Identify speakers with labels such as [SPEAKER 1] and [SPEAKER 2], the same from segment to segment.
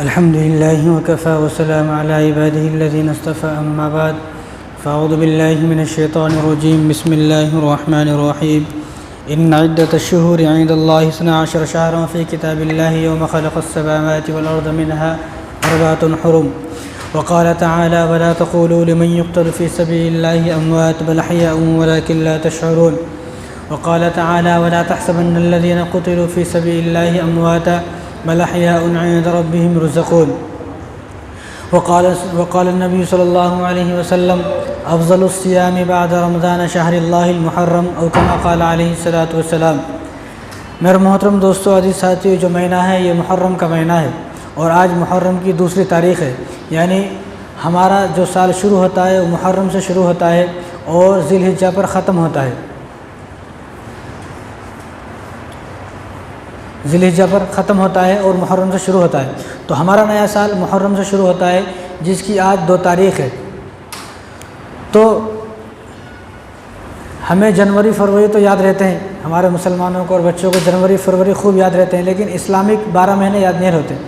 [SPEAKER 1] अल्हम्दुलिल्लाहि वकफ़ा वस्सलामु अला इबादिहिल्लज़ीना इस्तफ़ा अम्मा बाद फ़अऊज़ु बिल्लाहि मिनश्शैतानिर्रजीम बिस्मिल्लाहिर्रहमानिर्रहीम इन्न इद्दतश्शुहूरि इंदल्लाहि इस्ना अशरा शहरन फ़ी किताबिल्लाहि यौम ख़लक़स्समावाति वल अर्ज़ मिनहा अर्बअतुन हुरुम वक़ाल तआला वला तक़ूलू लिमन युक़्तलु फ़ी सबीलिल्लाहि अम्वात बल अहयाउन वलाकिन ला तशऊरून वक़ाल तआला वला तहसबन्नल्लज़ीना क़ुतिलू फ़ी सबीलिल्लाहि अम्वाता बल अहयाउन इंद रब्बिहिम युरज़क़ून वक़ाल नबी सल्लल्लाहु अलैहि वसल्लम अफ़ज़लुस्सियामि बअद रमज़ान शहरिल्लाहिल मुहर्रम औ कमा क़ाल अलैहिस्सलातु वस्सलाम। मेरे मोहतरम दोस्तों, अज़ीज़ साथियों, जो महीना है ये मुहर्रम का महीना है और आज मुहर्रम की दूसरी तारीख़ है। यानी हमारा जो साल शुरू होता है वो मुहर्रम से शुरू होता है और ज़िलहिज्जा पर ख़त्म होता है। ज़िलहिज्जा पर ख़त्म होता है और मुहर्रम से शुरू होता है। तो हमारा नया साल मुहर्रम से शुरू होता है जिसकी आज 2 तारीख़ है। तो हमें जनवरी फरवरी तो याद रहते हैं, हमारे मुसलमानों को और बच्चों को जनवरी फरवरी खूब याद रहते हैं, लेकिन इस्लामिक 12 महीने याद नहीं होते।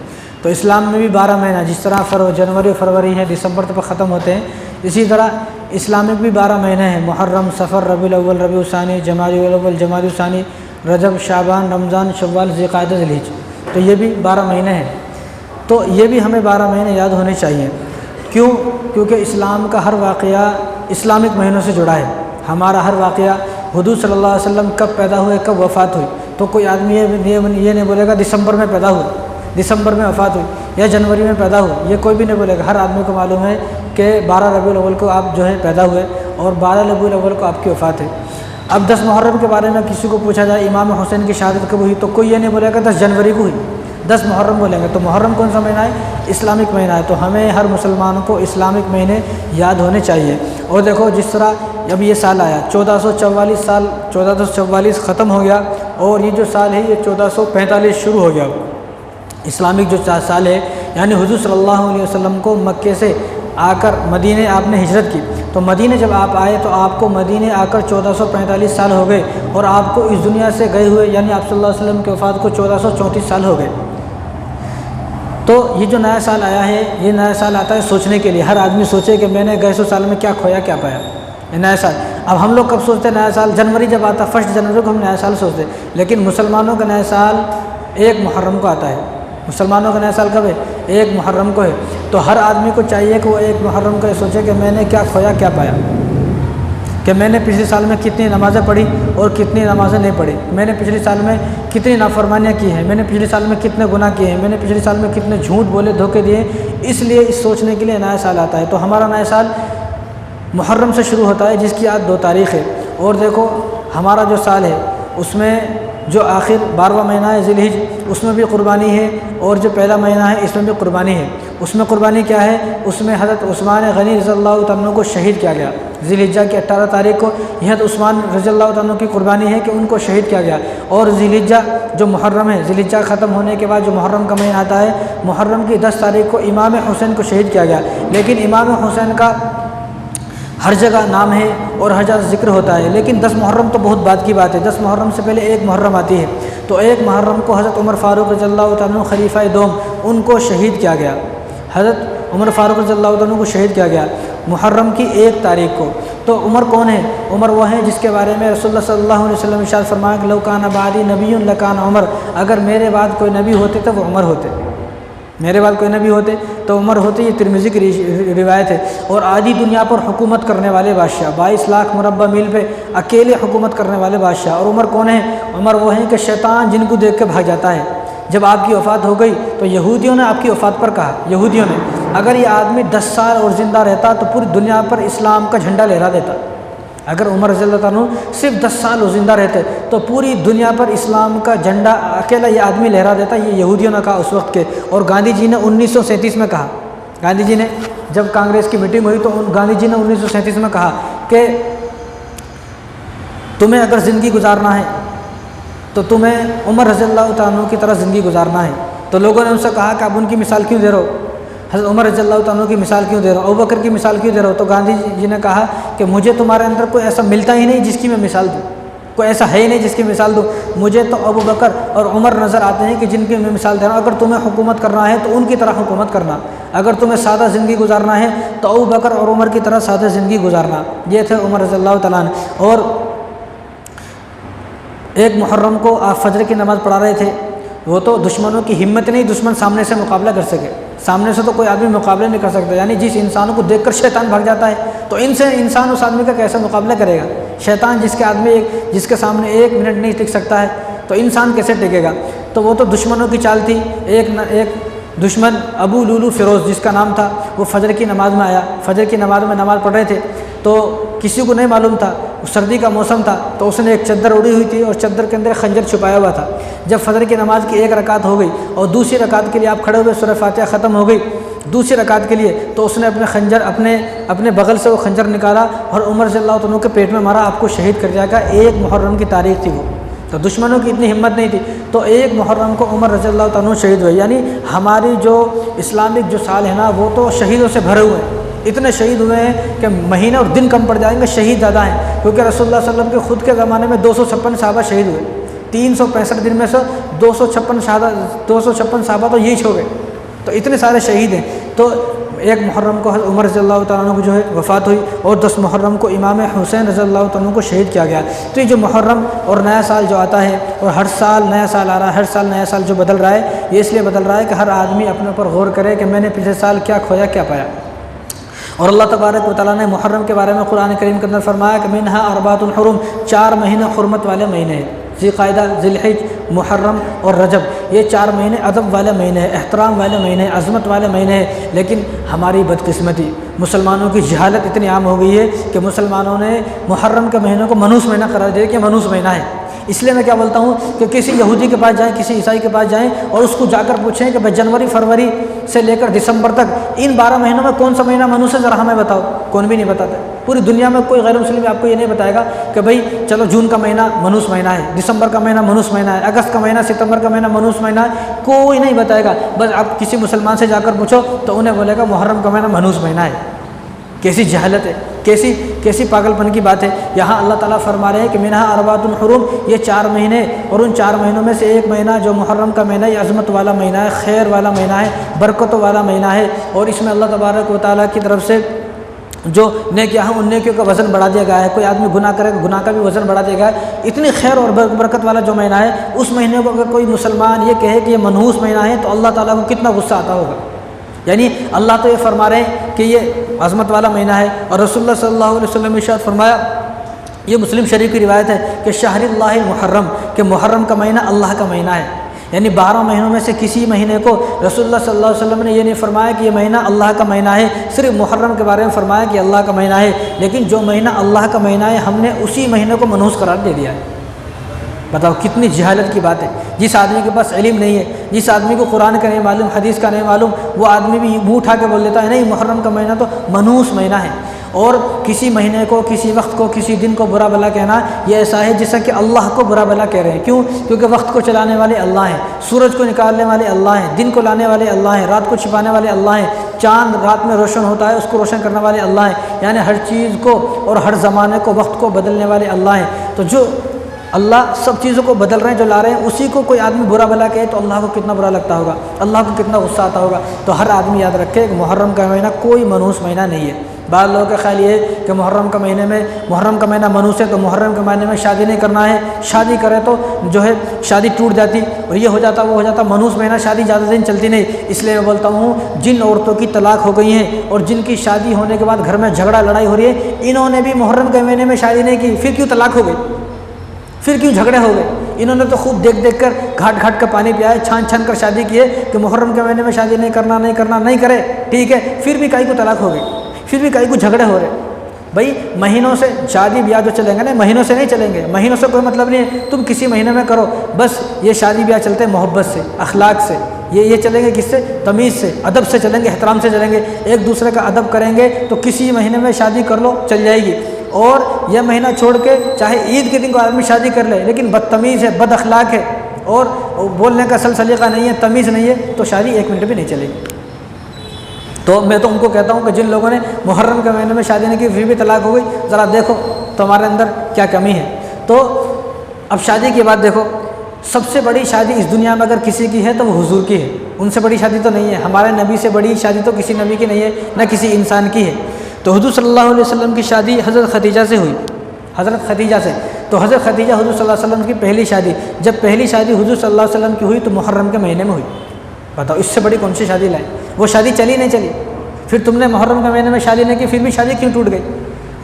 [SPEAKER 1] तो इस्लाम में भी 12 महीना, जिस तरह जनवरी फरवरी है दिसंबर तक ख़त्म होते हैं, इसी तरह इस्लामिक भी 12 महीने हैं। मुहर्रम, सफ़र, रबीउल अव्वल, रबीउल सानी, जमादुल अव्वल, जमादुल सानी, रजब, शाबान, रमज़ान, शव्वाल, ज़िलक़ादा, ज़िलहिज। तो ये भी 12 महीने हैं। तो ये भी हमें 12 महीने याद होने चाहिए। क्यों? क्योंकि इस्लाम का हर वाक़या इस्लामिक महीनों से जुड़ा है। हमारा हर वाक़या हुज़ूर सल्लल्लाहु अलैहि वसल्लम कब पैदा हुए, कब वफ़ात हुई। तो कोई आदमी ये नहीं बोलेगा दिसंबर में पैदा हुआ, दिसंबर में वफ़ात हुई या जनवरी में पैदा हुआ, ये कोई भी नहीं बोलेगा। हर आदमी को मालूम है कि 12 रबीउल अव्वल को आप जो है पैदा हुए और 12 रबीउल अव्वल को आपकी वफ़ात है। अब 10 मुहर्रम के बारे में किसी को पूछा जाए इमाम हुसैन की शहादत कब हुई, तो कोई ये नहीं बोलेगा 10 जनवरी को हुई, 10 मुहर्रम बोलेंगे। तो मुहर्रम कौन सा महीना है? इस्लामिक महीना है। तो हमें हर मुसलमान को इस्लामिक महीने याद होने चाहिए। और देखो, जिस तरह अब ये साल आया 1444 साल, 1444 ख़त्म हो गया और ये जो साल है ये 1445 शुरू हो गया। इस्लामिक जो साल है, यानी हुज़ूर सल्लल्लाहु अलैहि वसल्लम को मक्के से आकर मदीने आपने हिजरत की। तो मदीने जब आप आए तो आपको मदीने आकर 1445 साल हो गए और आपको इस दुनिया से गए हुए यानी आप सल्लल्लाहु अलैहि वसल्लम के वफ़ात को 1434 साल हो गए। तो ये जो नया साल आया है, ये नया साल आता है सोचने के लिए। हर आदमी सोचे कि मैंने गए 100 साल में क्या खोया, क्या पाया। ये नया साल, अब हम लोग कब सोचते हैं नया साल? जनवरी जब आता, 1 जनवरी को हम नया साल सोचते हैं। लेकिन मुसलमानों का नया साल 1 मुहर्रम को आता है। मुसलमानों का नया साल कब है? 1 मुहर्रम को है। तो हर आदमी को चाहिए कि वो 1 मुहर्रम को सोचे कि मैंने क्या खोया, क्या पाया, कि मैंने पिछले साल में कितनी नमाज़ें पढ़ी और कितनी नमाज़ें नहीं पढ़ी, मैंने पिछले साल में कितनी नाफरमानियाँ की हैं, मैंने पिछले साल में कितने गुनाह किए हैं, मैंने पिछले साल में कितने झूठ बोले, धोखे दिए। इसलिए इस सोचने के लिए नया साल आता है। तो हमारा नया साल मुहर्रम से शुरू होता है जिसकी आज 2 तारीख़ है। और देखो, हमारा जो साल है उसमें जो आखिर 12वां महीना है ज़िलहिज, उसमें भी कुर्बानी है और जो पहला महीना है इसमें भी कुर्बानी है। उसमें कुर्बानी क्या है? उसमें हज़रत उस्मान गनी रज़ियल्लाहु तआला अन्हु को शहीद किया गया। ज़िलहिज्जा की 18 तारीख़ को यह तो उस्मान रज़ियल्लाहु तआला अन्हु की कुर्बानी है कि उनको शहीद किया गया। और ज़िलहिज्जा जो मुहर्रम है, ज़िलहिज्जा ख़त्म होने के बाद जो मुहर्रम का महीना आता है, मुहर्रम की 10 तारीख़ को इमाम हुसैन को शहीद किया गया। लेकिन इमाम हुसैन का हर जगह नाम है और हर जगह ज़िक्र होता है, लेकिन 10 मुहर्रम तो बहुत बात की बात है। 10 मुहर्रम से पहले 1 मुहर्रम आती है। तो 1 मुहर्रम को हज़रत उमर फ़ारूक रज़ियल्लाहु तआला अन्हु खलीफा दोम, उनको शहीद किया गया। हज़रत उमर फ़ारूक रज़ियल्लाहु तआला अन्हु को शहीद किया गया मुहर्रम की 1 तारीख़ को। तो उमर कौन है? उमर वो हैं जिसके बारे में रसूलुल्लाह सल्लल्लाहु अलैहि वसल्लम इरशाद फरमाया कि लौ काना बादी नबियुन लकान उमर, अगर मेरे बाद कोई नबी होते तो वो उमर होते। मेरे बाद कोई नबी होते तो उमर होते। ये तिरमिज़ी की रिवायत है। और आधी दुनिया पर हुकूमत करने वाले बादशाह, 22 लाख मुरब्बा मील पे अकेले हुकूमत करने वाले बादशाह। और उमर कौन है? उमर वो हैं कि शैतान जिनको देख के भाग जाता है। जब आपकी वफ़ात हो गई तो यहूदियों ने आपकी वफ़ात पर कहा, यहूदियों ने, अगर ये आदमी 10 साल और ज़िंदा रहता तो पूरी दुनिया पर इस्लाम का झंडा लहरा देता। अगर उमर रज़ियल्लाहु अन्हु सिर्फ 10 साल वो ज़िंदा रहते तो पूरी दुनिया पर इस्लाम का झंडा अकेला ये आदमी लहरा देता। ये यहूदियों ने कहा उस वक्त के। और गांधी जी ने 1937 में कहा, गांधी जी ने जब कांग्रेस की मीटिंग हुई तो गांधी जी ने 1937 में कहा कि तुम्हें अगर ज़िंदगी गुजारना है तो तुम्हें उमर रज़ियल्लाहु तआला अन्हु की तरह ज़िंदगी गुजारना है। तो लोगों ने उनसे कहा कि आप उनकी मिसाल क्यों दे रहे हो, हज़रत उमर रज़ियल्लाहु तआला अन्हु की मिसाल क्यों दे रहे हो, अबू बकर की मिसाल क्यों दे रहे हो। तो गांधी जी ने कहा कि मुझे तुम्हारे अंदर कोई ऐसा मिलता ही नहीं जिसकी मैं मिसाल दूँ। कोई ऐसा है ही नहीं जिसकी मिसाल दूँ। मुझे तो अबू बकर और उमर नज़र आते हैं कि जिनकी मैं मिसाल दे रहा हूँ। अगर तुम्हें हुकूमत करना है तो उनकी तरह हुकूमत करना, अगर तुम्हें सादा ज़िंदगी गुजारना है तो अबू बकर और उमर की तरह सादा ज़िंदगी गुजारना। ये थे उमर रज़ियल्लाहु तआला अन्हु। और एक मुहर्रम को आप फजर की नमाज़ पढ़ा रहे थे, वो तो दुश्मनों की हिम्मत नहीं दुश्मन सामने से मुकाबला कर सके, सामने से तो कोई आदमी मुकाबला नहीं कर सकता। यानी जिस इंसानों को देखकर शैतान भाग जाता है तो इनसे इंसान उस आदमी का कैसे मुकाबला करेगा। शैतान जिसके सामने 1 मिनट नहीं टिक सकता है तो इंसान कैसे टिकेगा। तो वो तो दुश्मनों की चाल थी। एक दुश्मन अबू लुलू फ़िरोज़ जिसका नाम था, वो फजर की नमाज़ में आया। फजर की नमाज़ में नमाज़ पढ़ रहे थे तो किसी को नहीं मालूम था, सर्दी का मौसम था, तो उसने एक चद्दर उड़ी हुई थी और चद्दर के अंदर खंजर छुपाया हुआ था। जब फजर की नमाज़ की 1 रकात हो गई और दूसरी रकात के लिए आप खड़े हुए, सूरह फातिहा ख़त्म हो गई, दूसरी रकात के लिए तो उसने अपने खंजर अपने बगल से वो खंजर निकाला और उमर रज़ियल्लाहु अन्हु के पेट में मारा, आपको शहीद कर जाएगा। 1 मुहर्रम की तारीख़ थी वो, तो दुश्मनों की इतनी हिम्मत नहीं थी। तो 1 मुहर्रम को उमर रज़ियल्लाहु अन्हु शहीद हुए। यानी हमारी जो इस्लामिक जो साल है ना, वो तो शहीदों से भरे हुए हैं। इतने शहीद हुए हैं कि महीने और दिन कम पड़ जाएंगे, शहीद ज़्यादा हैं। क्योंकि रसूलुल्लाह सल्लल्लाहु अलैहि वसल्लम के खुद के ज़माने में 256 सहाबा शहीद हुए। 365 दिन में से 256 सहाबा तो यही हो गए। तो इतने सारे शहीद हैं। तो 1 मुहर्रम को उमर रज़ियल्लाहु तआला अन्हु को जो है वफ़ात हुई और 10 मुहर्रम को इमाम हुसैन रज़ियल्लाहु तआला अन्हु को शहीद किया गया। तो ये जो मुहर्रम और नया साल जो आता है और हर साल नया साल आ रहा है, हर साल नया साल जो बदल रहा है, ये इसलिए बदल रहा है कि हर आदमी अपने ऊपर गौर करे कि मैंने पिछले साल क्या खोया क्या पाया। और अल्लाह तबारक व तआला ने मुहर्रम के बारे में कुरान करीम के अंदर फरमाया कि मिनहा अरबातुल हुरुम, 4 महीने हुर्मत वाले महीने हैं। ज़िलक़ाइदा, ज़िलहिज, मुहर्रम और रजब, ये 4 महीने अदब वाले महीने हैं, एहतराम वाले महीने हैं, अज़मत वाले महीने हैं। लेकिन हमारी बदकिस्मती, मुसलमानों की जहालत इतनी आम हो गई है कि मुसलमानों ने मुहर्रम के महीने को मनूस महीना करार दिया कि मनूस महीना है। इसलिए मैं क्या बोलता हूँ कि किसी यहूदी के पास जाएँ, किसी ईसाई के पास जाएँ और उसको जाकर पूछें कि भाई जनवरी फरवरी से लेकर दिसंबर तक इन 12 महीनों में कौन सा महीना मनूस है, ज़रा हमें बताओ। कौन भी नहीं बताता। पूरी दुनिया में कोई गैर मुस्लिम आपको ये नहीं बताएगा कि भाई चलो जून का महीना मनूस महीना है, दिसंबर का महीना मनूस महीना है, अगस्त का महीना, सितंबर का महीना मनूस महीना है। कोई नहीं बताएगा। बस आप किसी मुसलमान से जाकर पूछो तो उन्हें बोलेगा मुहर्रम का महीना मनूस महीना है। कैसी जहालत है, कैसी पागलपन की बात है। यहाँ अल्लाह ताला फरमा रहे हैं कि मिनहा अरबातुल हुरुम, ये 4 महीने और उन 4 महीनों में से एक महीना जो मुहर्रम का महीना, ये अज़मत वाला महीना है, खैर वाला महीना है, बरकतों वाला महीना है। और इसमें अल्लाह तबारक व तआला की तरफ से जो नेकियां हैं उन नेकियों का वज़न बढ़ा दिया गया है। कोई आदमी गुनाह करेगा, गुनाह का भी वज़न बढ़ा दिया गया है। इतनी खैर और बरकत वाला जो महीना है, उस महीने को अगर कोई मुसलमान ये कहे कि ये मनहूस महीना है तो अल्लाह ताला को कितना गुस्सा आता होगा। यानी अल्लाह तो ये फरमा रहे हैं कि ये अज़मत वाला महीना है। और रसूलुल्लाह सल्लल्लाहु अलैहि वसल्लम ने इरशाद फरमाया, ये मुस्लिम शरीफ की रिवायत है कि शहरुल्लाहिल मुहर्रम, कि मुहर्रम का महीना अल्लाह का महीना है। यानी 12 महीनों में से किसी महीने को रसूलुल्लाह सल्लल्लाहु अलैहि वसल्लम ने ये नहीं फरमाया कि ये महीना अल्लाह का महीना है, सिर्फ मुहर्रम के बारे में फरमाया कि अल्लाह का महीना है। लेकिन जो महीना अल्लाह का महीना है, हमने उसी महीने को मनहूस करार दे दिया है। बताओ कितनी जहालत की बात है। जिस आदमी के पास इल्म नहीं है, जिस आदमी को कुरान का नहीं मालूम, हदीस का नहीं मालूम, वो आदमी भी मुँह उठा के बोल देता है नहीं मुहर्रम का महीना तो मनहूस महीना है। और किसी महीने को, किसी वक्त को, किसी दिन को बुरा भला कहना ये ऐसा है जैसा कि अल्लाह को बुरा भला कह रहे हैं। क्यों? क्योंकि वक्त को चलाने वाले अल्लाह हैं, सूरज को निकालने वाले अल्लाह हैं, दिन को लाने वाले अल्लाह हैं, रात को छिपाने वाले अल्लाह हैं, चाँद रात में रोशन होता है उसको रोशन करने वाले अल्लाह हैं। यानी हर चीज़ को और हर ज़माने को, वक्त को बदलने वाले अल्लाह हैं। तो जो अल्लाह सब चीज़ों को बदल रहे हैं, जो ला रहे हैं, उसी को कोई आदमी बुरा भला कहे तो अल्लाह को कितना बुरा लगता होगा, अल्लाह को कितना गुस्सा आता होगा। तो हर आदमी याद रखे कि मुहर्रम का महीना कोई मनहूस महीना नहीं है। बाद लोगों का ख्याल ये है कि मुहर्रम का महीना मनहूस है तो मुहर्रम के महीने में शादी नहीं करना है, शादी करे तो जो है शादी टूट जाती और ये हो जाता वो हो जाता। मनहूस महीना शादी ज़्यादा दिन चलती नहीं। इसलिए मैं बोलता हूँ जिन औरतों की तलाक हो गई हैं और जिनकी शादी होने के बाद घर में झगड़ा लड़ाई हो रही है, इन्होंने भी मुहर्रम के महीने में शादी नहीं की, फिर क्यों तलाक हो गई, फिर क्यों झगड़े हो गए? इन्होंने तो खूब देख कर घाट घाट का पानी पिया है, छान कर शादी की है कि मुहर्रम के महीने में शादी नहीं करे, ठीक है, फिर भी कई को तलाक हो गई, फिर भी कई को झगड़े हो रहे। भाई महीनों से शादी ब्याह जो चलेंगे ना, महीनों से नहीं चलेंगे, महीनों से कोई मतलब नहीं है। तुम किसी महीने में करो, बस ये शादी ब्याह चलते हैं मोहब्बत से, अखलाक से, ये चलेंगे किससे? तमीज़ से, अदब से चलेंगे, एहतराम से चलेंगे, एक दूसरे का अदब करेंगे तो किसी महीने में शादी कर लो, चल जाएगी। और यह महीना छोड़ के चाहे ईद के दिन को आदमी शादी कर ले, लेकिन बदतमीज़ है, बद अखलाक है और बोलने का सलीका नहीं है, तमीज़ नहीं है, तो शादी 1 मिनट भी नहीं चलेगी। तो मैं तो उनको कहता हूँ कि जिन लोगों ने मुहर्रम के महीने में शादी नहीं की फिर भी तलाक हो गई, ज़रा देखो तुम्हारे अंदर क्या कमी है। तो अब शादी की बात देखो, सबसे बड़ी शादी इस दुनिया में अगर किसी की है तो वो हुजूर की है, उनसे बड़ी शादी तो नहीं है। हमारे नबी से बड़ी शादी तो किसी नबी की नहीं है, न किसी इंसान की है। तो हुजूर सल्लल्लाहु अलैहि वसल्लम की शादी हज़रत खदीजा से हुई, हज़रत खदीजा से। तो हज़रत खदीजा हुजूर सल्लल्लाहु अलैहि वसल्लम की पहली शादी, जब पहली शादी हुजूर सल्लल्लाहु अलैहि वसल्लम की हुई तो मुहर्रम के महीने में हुई। बताओ इससे बड़ी कौन सी शादी लाए? वो शादी चली नहीं चली, फिर तुमने मुहर्रम के महीने में शादी नहीं की, फिर भी शादी क्यों टूट गई?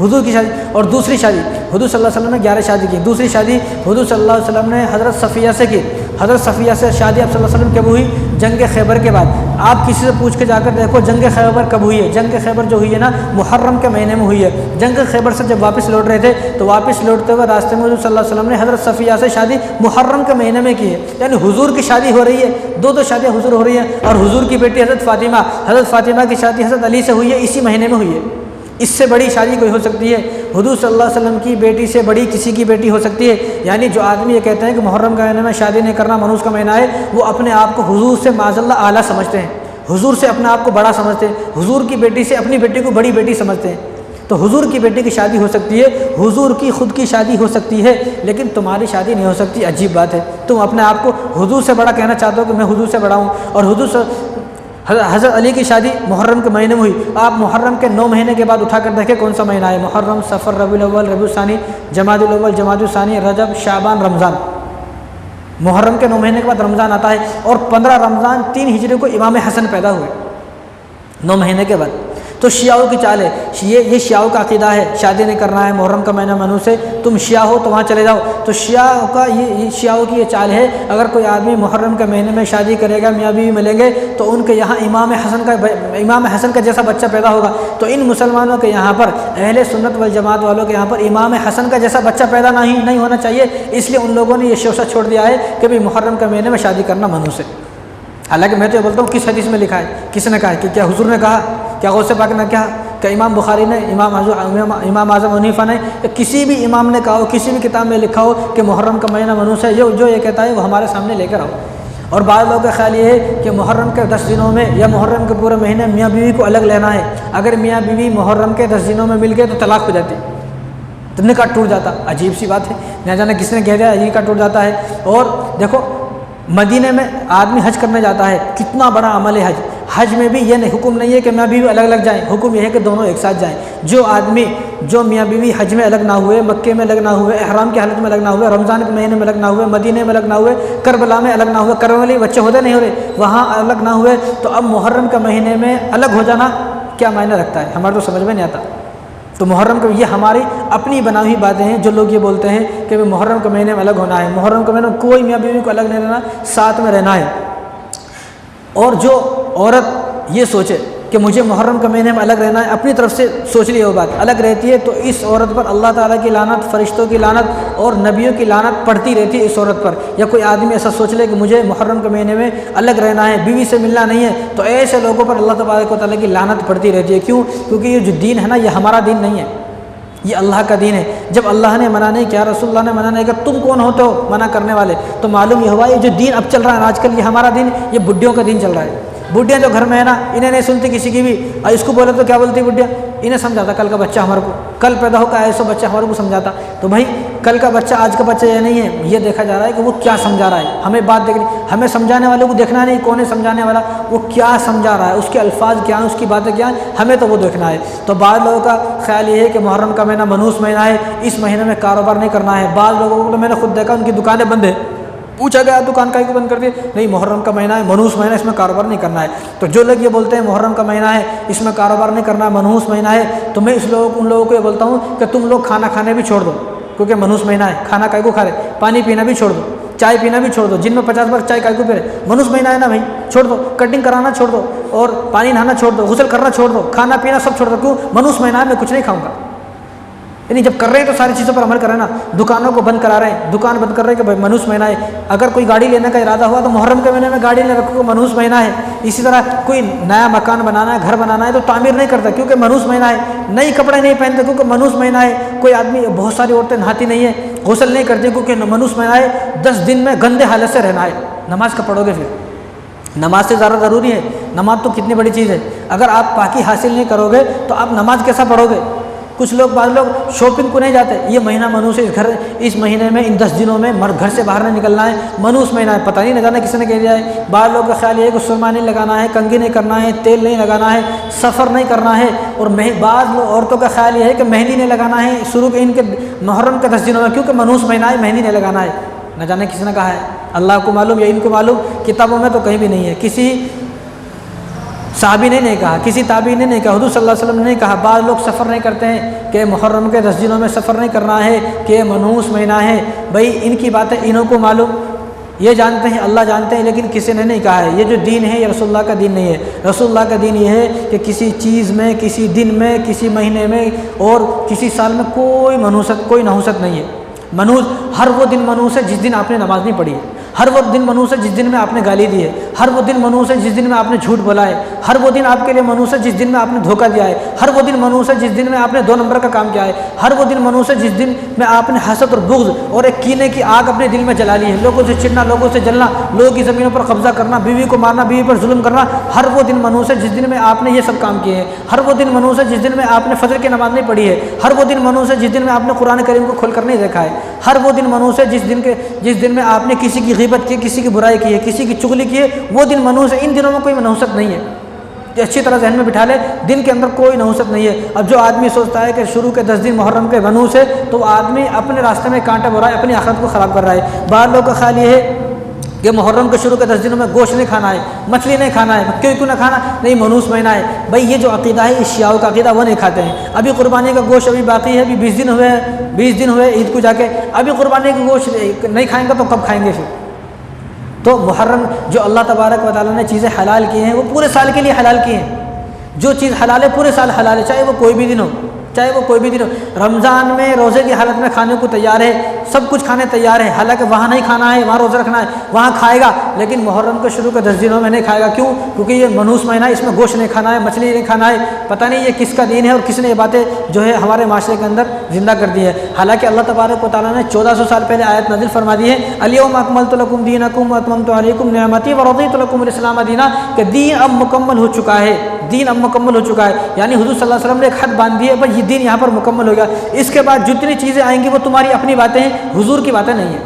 [SPEAKER 1] हुजूर की शादी। और दूसरी शादी हुजूर सल्लल्लाहु अलैहि वसल्लम ने 11 शादी की। दूसरी शादी हुजूर सल्लल्लाहु अलैहि वसल्लम ने हज़रत सफ़िया से की। हज़रत सफ़िया से शादी आप सल्लल्लाहु अलैहि वसल्लम कब हुई? जंग खैबर के बाद। आप किसी से पूछ के जाकर देखो जंग खैबर कब हुई है। जंग खैबर जो हुई है ना, मुहर्रम के महीने में हुई है। जंग खैबर से जब वापस लौट रहे थे तो वापस लौटते हुए रास्ते में हुजूर सल्लल्लाहु अलैहि वसल्लम ने हज़रत सफ़िया से शादी मुहर्रम के महीने में की है। यानी हुजूर की शादी हो रही है, दो शादियाँ हुजूर हो रही हैं। और हुजूर की बेटी हज़रत फ़ातिमा की शादी हज़रत अली से हुई है, इसी महीने में हुई है। इससे बड़ी शादी कोई हो सकती है? हुजूर सल्लल्लाहु अलैहि वसल्लम की बेटी से बड़ी किसी की बेटी हो सकती है? यानी जो आदमी ये कहते हैं कि मुहर्रम के महीने में शादी नहीं करना मनूस का महीना है, वो अपने आप को हुजूर से माज़अल्लाह आला समझते हैं, हुजूर से अपने आप को बड़ा समझते हैं, हुजूर की बेटी से अपनी बेटी को बड़ी बेटी समझते हैं। तो हुजूर की बेटी की शादी हो सकती है, हुजूर की खुद की शादी हो सकती है, लेकिन तुम्हारी शादी नहीं हो सकती। अजीब बात है, तुम अपने आप को हुजूर से बड़ा कहना चाहते हो कि मैं हुजूर से बड़ा हूँ। और हुजूर हज़रत अली की शादी मुहर्रम के महीने में हुई। आप मुहर्रम के 9 महीने के बाद उठाकर देखें कौन सा महीना है? मुहर्रम, सफ़र, रबीउल अव्वल, रबीउल सानी, जमादुल अव्वल, जमादुल सानी, रजब, शाबान, रमज़ान। मुहर्रम के 9 महीने के बाद रमज़ान आता है। और 15 रमज़ान 3 हिजरी को इमाम हसन पैदा हुए, 9 महीने के बाद। तो शियाओं की चाल है, ये शियाओं का अकीदा है, शादी नहीं करना है मुहर्रम का महीना मनू से। तुम शिया हो तो वहाँ चले जाओ। तो शियाओं का ये शियाओं की ये चाल है, अगर कोई आदमी मुहर्रम के महीने में शादी करेगा, मियाँ बीवी मिलेंगे, तो उनके यहाँ इमाम हसन का जैसा बच्चा पैदा होगा। तो इन मुसलमानों के यहाँ पर, अहले सुन्नत वल जमात वालों के यहाँ पर इमाम हसन का जैसा बच्चा पैदा नहीं होना चाहिए। इसलिए उन लोगों ने ये शोशा छोड़ दिया है कि भाई मुहर्रम के महीने में शादी करना मनू से। हालांकि मैं तो ये बोलता हूँ किस हदीस में लिखा है, किसने कहा है? कि क्या हुजूर ने कहा? क्या गौसे पाक ने कहा? क्या इमाम बुखारी ने, इमाम आज़म हनीफा ने, किसी भी इमाम ने कहा हो, किसी भी किताब में लिखा हो कि मुहर्रम का महीना मनूस है? जो ये कहता है वो हमारे सामने लेकर आओ। और बाद लोगों का ख्याल ये है कि मुहर्रम के 10 दिनों में या मुहर्रम के पूरे महीने मियाँ बीवी को अलग लेना है। अगर मियाँ बीवी मुहर्रम के 10 दिनों में मिल गए तो तलाक हो जाती, तो निकाह टूट जाता। अजीब सी बात है, न जाने किसने कह दिया निकाह टूट जाता है। और देखो मदीने में आदमी हज करने जाता है, कितना बड़ा अमल है हज। हज में भी ये नहीं हुक्म नहीं है कि मियाँ बीवी अलग अलग जाएं, हुक्म यह है कि दोनों एक साथ जाएं। जो मियाँ बीवी हज में अलग ना हुए, मक्के में अलग ना हुए, एहराम की हालत में अलग ना हुए, रमज़ान के महीने में अलग ना हुए, मदीने में अलग ना हुए, करबला में अलग ना हुए, करबला बच्चे होते नहीं हो रहे, वहाँ अलग ना हुए, तो अब मुहर्रम के महीने में अलग हो जाना क्या मायने रखता है? हमारे तो समझ में नहीं आता। तो मुहर्रम का ये हमारी अपनी बनाई हुई बातें हैं। जो लोग ये बोलते हैं कि मुहर्रम के महीने में अलग होना है, मुहर्रम के महीने में कोई मियाँ बीवी को अलग नहीं रहना, साथ में रहना है। और जो औरत ये सोचे कि मुझे मुहर्रम के महीने में अलग रहना है, अपनी तरफ से सोच ली वो बात अलग रहती है, तो इस औरत पर अल्लाह ताला की लानत, फरिश्तों की लानत और नबियों की लानत पड़ती रहती है इस औरत पर। या कोई आदमी ऐसा सोच ले कि मुझे मुहर्रम के महीने में अलग रहना है, बीवी से मिलना नहीं है, तो ऐसे लोगों पर अल्लाह तबारक व तआला की लानत पड़ती रहती है। क्यों? क्योंकि ये जो दीन है ना, ये हमारा दीन नहीं है, ये अल्लाह का दीन है। जब अल्लाह ने मना नहीं किया, रसूलुल्लाह ने मना नहीं किया, तुम कौन होते हो मना करने वाले? तो मालूम ये हुआ ये जो दीन अब चल रहा है आजकल, ये हमारा दीन, ये बुढ़ियों का दीन चल रहा है। बुढ़ियाँ जो घर में है ना, इन्हें नहीं सुनती किसी की भी, और इसको बोले तो क्या बोलती बुढ़िया? इन्हें समझाता कल का बच्चा हमारे को, कल पैदा होकर ऐसा बच्चा हमारे को समझाता। तो भाई कल का बच्चा आज का बच्चा ये नहीं है, ये देखा जा रहा है कि वो क्या समझा रहा है। हमें बात देखनी, हमें समझाने वाले को देखना नहीं कौन है समझाने वाला, वो क्या समझा रहा है, उसके अल्फाज क्या हैं, उसकी बातें क्या हैं, हमें तो वो देखना है। तो बाद लोगों का ख्याल ये है कि मुहर्रम का महीना मनूस महीना है, इस महीने में कारोबार नहीं करना है। बाद लोगों को तो मैंने खुद देखा उनकी दुकानें बंद है, पूछा गया दुकान का ही बंद कर दी, नहीं मुहर्रम का महीना है, मनहूस महीना, इसमें कारोबार नहीं करना है। तो जो लोग ये बोलते हैं मुहर्रम का महीना है, इसमें कारोबार नहीं करना है, मनहूस महीना है, तो मैं उन लोगों को ये बोलता हूँ कि तुम लोग खाना खाने भी छोड़ दो, क्योंकि मनहूस महीना है, खाना काय को खा रहे, पानी पीना भी छोड़ दो, चाय पीना भी छोड़ दो, जिनमें 50 बार चाय काय को पी रहे, मनहूस महीना है ना भाई, छोड़ दो, कटिंग कराना छोड़ दो, और पानी नहाना छोड़ दो, गुस्ल करना छोड़ दो, खाना पीना सब छोड़ दो। क्यों? मनहूस महीना है, मैं कुछ नहीं खाऊंगा। यानी जब कर रहे हैं तो सारी चीज़ों पर अमल करें ना। दुकानों को बंद करा रहे हैं, दुकान बंद कर रहे हैं कि भाई मनहूस महीना है। अगर कोई गाड़ी लेने का इरादा हुआ तो मुहर्रम के महीने में गाड़ी ले रखो, मनहूस महीना है। इसी तरह कोई नया मकान बनाना है, घर बनाना है, तो तामीर नहीं करता क्योंकि मनहूस महीना है। नई कपड़े नहीं पहनते क्योंकि मनहूस महीना है। कोई आदमी, बहुत सारी औरतें नहाती नहीं है, गुस्ल नहीं करती क्योंकि मनहूस महीना है। 10 दिन में गंदे हालत से रहना है, नमाज का पढ़ोगे फिर? नमाज से ज़्यादा ज़रूरी है। नमाज तो कितनी बड़ी चीज़ है, अगर आप पाकी हासिल नहीं करोगे तो आप नमाज कैसा पढ़ोगे? कुछ लोग बाद लोग शॉपिंग को नहीं जाते, ये महीना मनूस है, इस महीने में इन 10 दिनों में घर से बाहर नहीं निकलना है, मनूस महीना है, पता नहीं न जाना किसी ने कह दिया है। बाद लोग का ख्याल ये है कि सुरमा नहीं लगाना है, कंघी नहीं करना है, तेल नहीं लगाना है, सफ़र नहीं करना है। और बाद औरतों का ख्याल ये है कि मेहंदी नहीं लगाना है शुरू के इनके मुहर्रम के 10 दिनों में, क्योंकि मनूस महीना है, मेहंदी नहीं लगाना है। न जाने किसी ने कहा है, अल्लाह को मालूम या इनको मालूम, किताबों में तो कहीं भी नहीं है। किसी साहबी ने नहीं कहा, किसी ताबी ने नहीं कहा, हुजूर सल्लल्लाहु अलैहि वसल्लम ने नहीं कहा। बाद लोग सफ़र नहीं करते हैं कि मुहर्रम के 10 दिनों में सफ़र नहीं करना है कि मनहूस महीना है। भाई इनकी बातें इन्हों को मालूम, ये जानते हैं, अल्लाह जानते हैं, लेकिन किसी ने नहीं कहा है। ये जो दीन है ये रसूलुल्लाह का दीन नहीं है। रसूलुल्लाह का दीन ये है कि किसी चीज़ में, किसी दिन में, किसी महीने में और किसी साल में कोई मनहूसत, कोई नहूसत नहीं है। मनहूस हर वो दिन मनहूस है जिस दिन आपने नमाज नहीं पढ़ी है, हर वो दिन मनहूस है जिस दिन में आपने गाली दी है, हर वो दिन मनहूस है जिस दिन में आपने झूठ बोला है, हर वो दिन आपके लिए मनहूस है जिस दिन में आपने धोखा दिया है, हर वो दिन मनहूस है जिस दिन में आपने 2 नंबर का काम किया है, हर वो दिन मनहूस है जिस दिन में आपने हसद और बुग़्ज़ और एक कीने की आग अपने दिल में जला ली है। लोगों से चिढ़ना, लोगों से जलना, लोगों की ज़मीनों पर कब्जा करना, बीवी को मारना, बीवी पर जुल्म करना, हर वो दिन मनहूस है जिस दिन में आपने ये सब काम किए हैं। हर वो दिन मनहूस है जिस दिन में आपने फजर की नमाज़ नहीं पढ़ी है। हर वो दिन मनहूस है जिस दिन में आपने कुरान करीम को खोल कर नहीं देखा है। हर वो दिन मनहूस है जिस दिन में आपने किसी की ग़ीबत की, किसी की बुराई की है, किसी की चुगली की है, वो दिन मनहूस है। इन दिनों में कोई मनहूसत नहीं है। ये अच्छी तरह जहन में बिठा ले, दिन के अंदर कोई नहूसत नहीं है। अब जो आदमी सोचता है कि शुरू के 10 दिन मुहर्रम के मनहूस है, तो आदमी अपने रास्ते में कांटा बो रहा है, अपनी आखिरत को ख़राब कर रहा है। बाद लोगों का ख्याल ये है कि मुहर्रम के शुरू के 10 दिनों में गोश्त नहीं खाना है, मछली नहीं खाना है। क्यों ना खाना? नहीं, मनहूस महीना है। भाई ये जो अकीदा है, इस शियाओं का अकीदा, वो नहीं खाते हैं। अभी कुर्बानी का गोश्त अभी बाकी है, अभी 20 दिन हुए, 20 दिन हुए ईद को जाके, अभी कुर्बानी का गोश्त नहीं खाएंगे तो कब खाएंगे फिर? तो मुहर्रम जो अल्लाह तबारक व तआला ने चीज़ें हलाल की हैं, वो पूरे साल के लिए हलाल की हैं। जो चीज़ हलाल है पूरे साल हलाल है, चाहे वो कोई भी दिन हो, चाहे वो कोई भी दिन हो। रमज़ान में रोज़े की हालत में खाने को तैयार है, सब कुछ खाने तैयार है, हालांकि वहाँ नहीं खाना है, वहाँ रोज़ा रखना है, वहाँ खाएगा, लेकिन मुहर्रम के शुरू के 10 दिनों में नहीं खाएगा। क्यों? क्योंकि ये मनहूस महीना है, इसमें गोश्त नहीं खाना है, मछली नहीं खाना है। पता नहीं ये किसका दीन है और किसने ये बातें जो है हमारे माशरे के अंदर जिंदा कर दी है। हालाँकि अल्लाह तबारक व तआला ने 1400 साल पहले आयत नाज़िल फरमा दी है, अल-यौमा अकमलतु लकुम दीनकुम व अतममतु अलैकुम निअमती व रज़ीतु लकुमुल इस्लाम दीना, कि दीन अब मुकम्मल हो चुका है, दीन अब मुकम्मल हो चुका है। यानी हुज़ूर सल्लल्लाहु अलैहि वसल्लम ने एक हद बांध दी है, भाई ये दीन यहाँ पर मुकम्मल हो गया। इसके बाद जितनी चीज़ें आएंगी वो तुम्हारी अपनी बातें हैं, हुजूर की बातें नहीं है,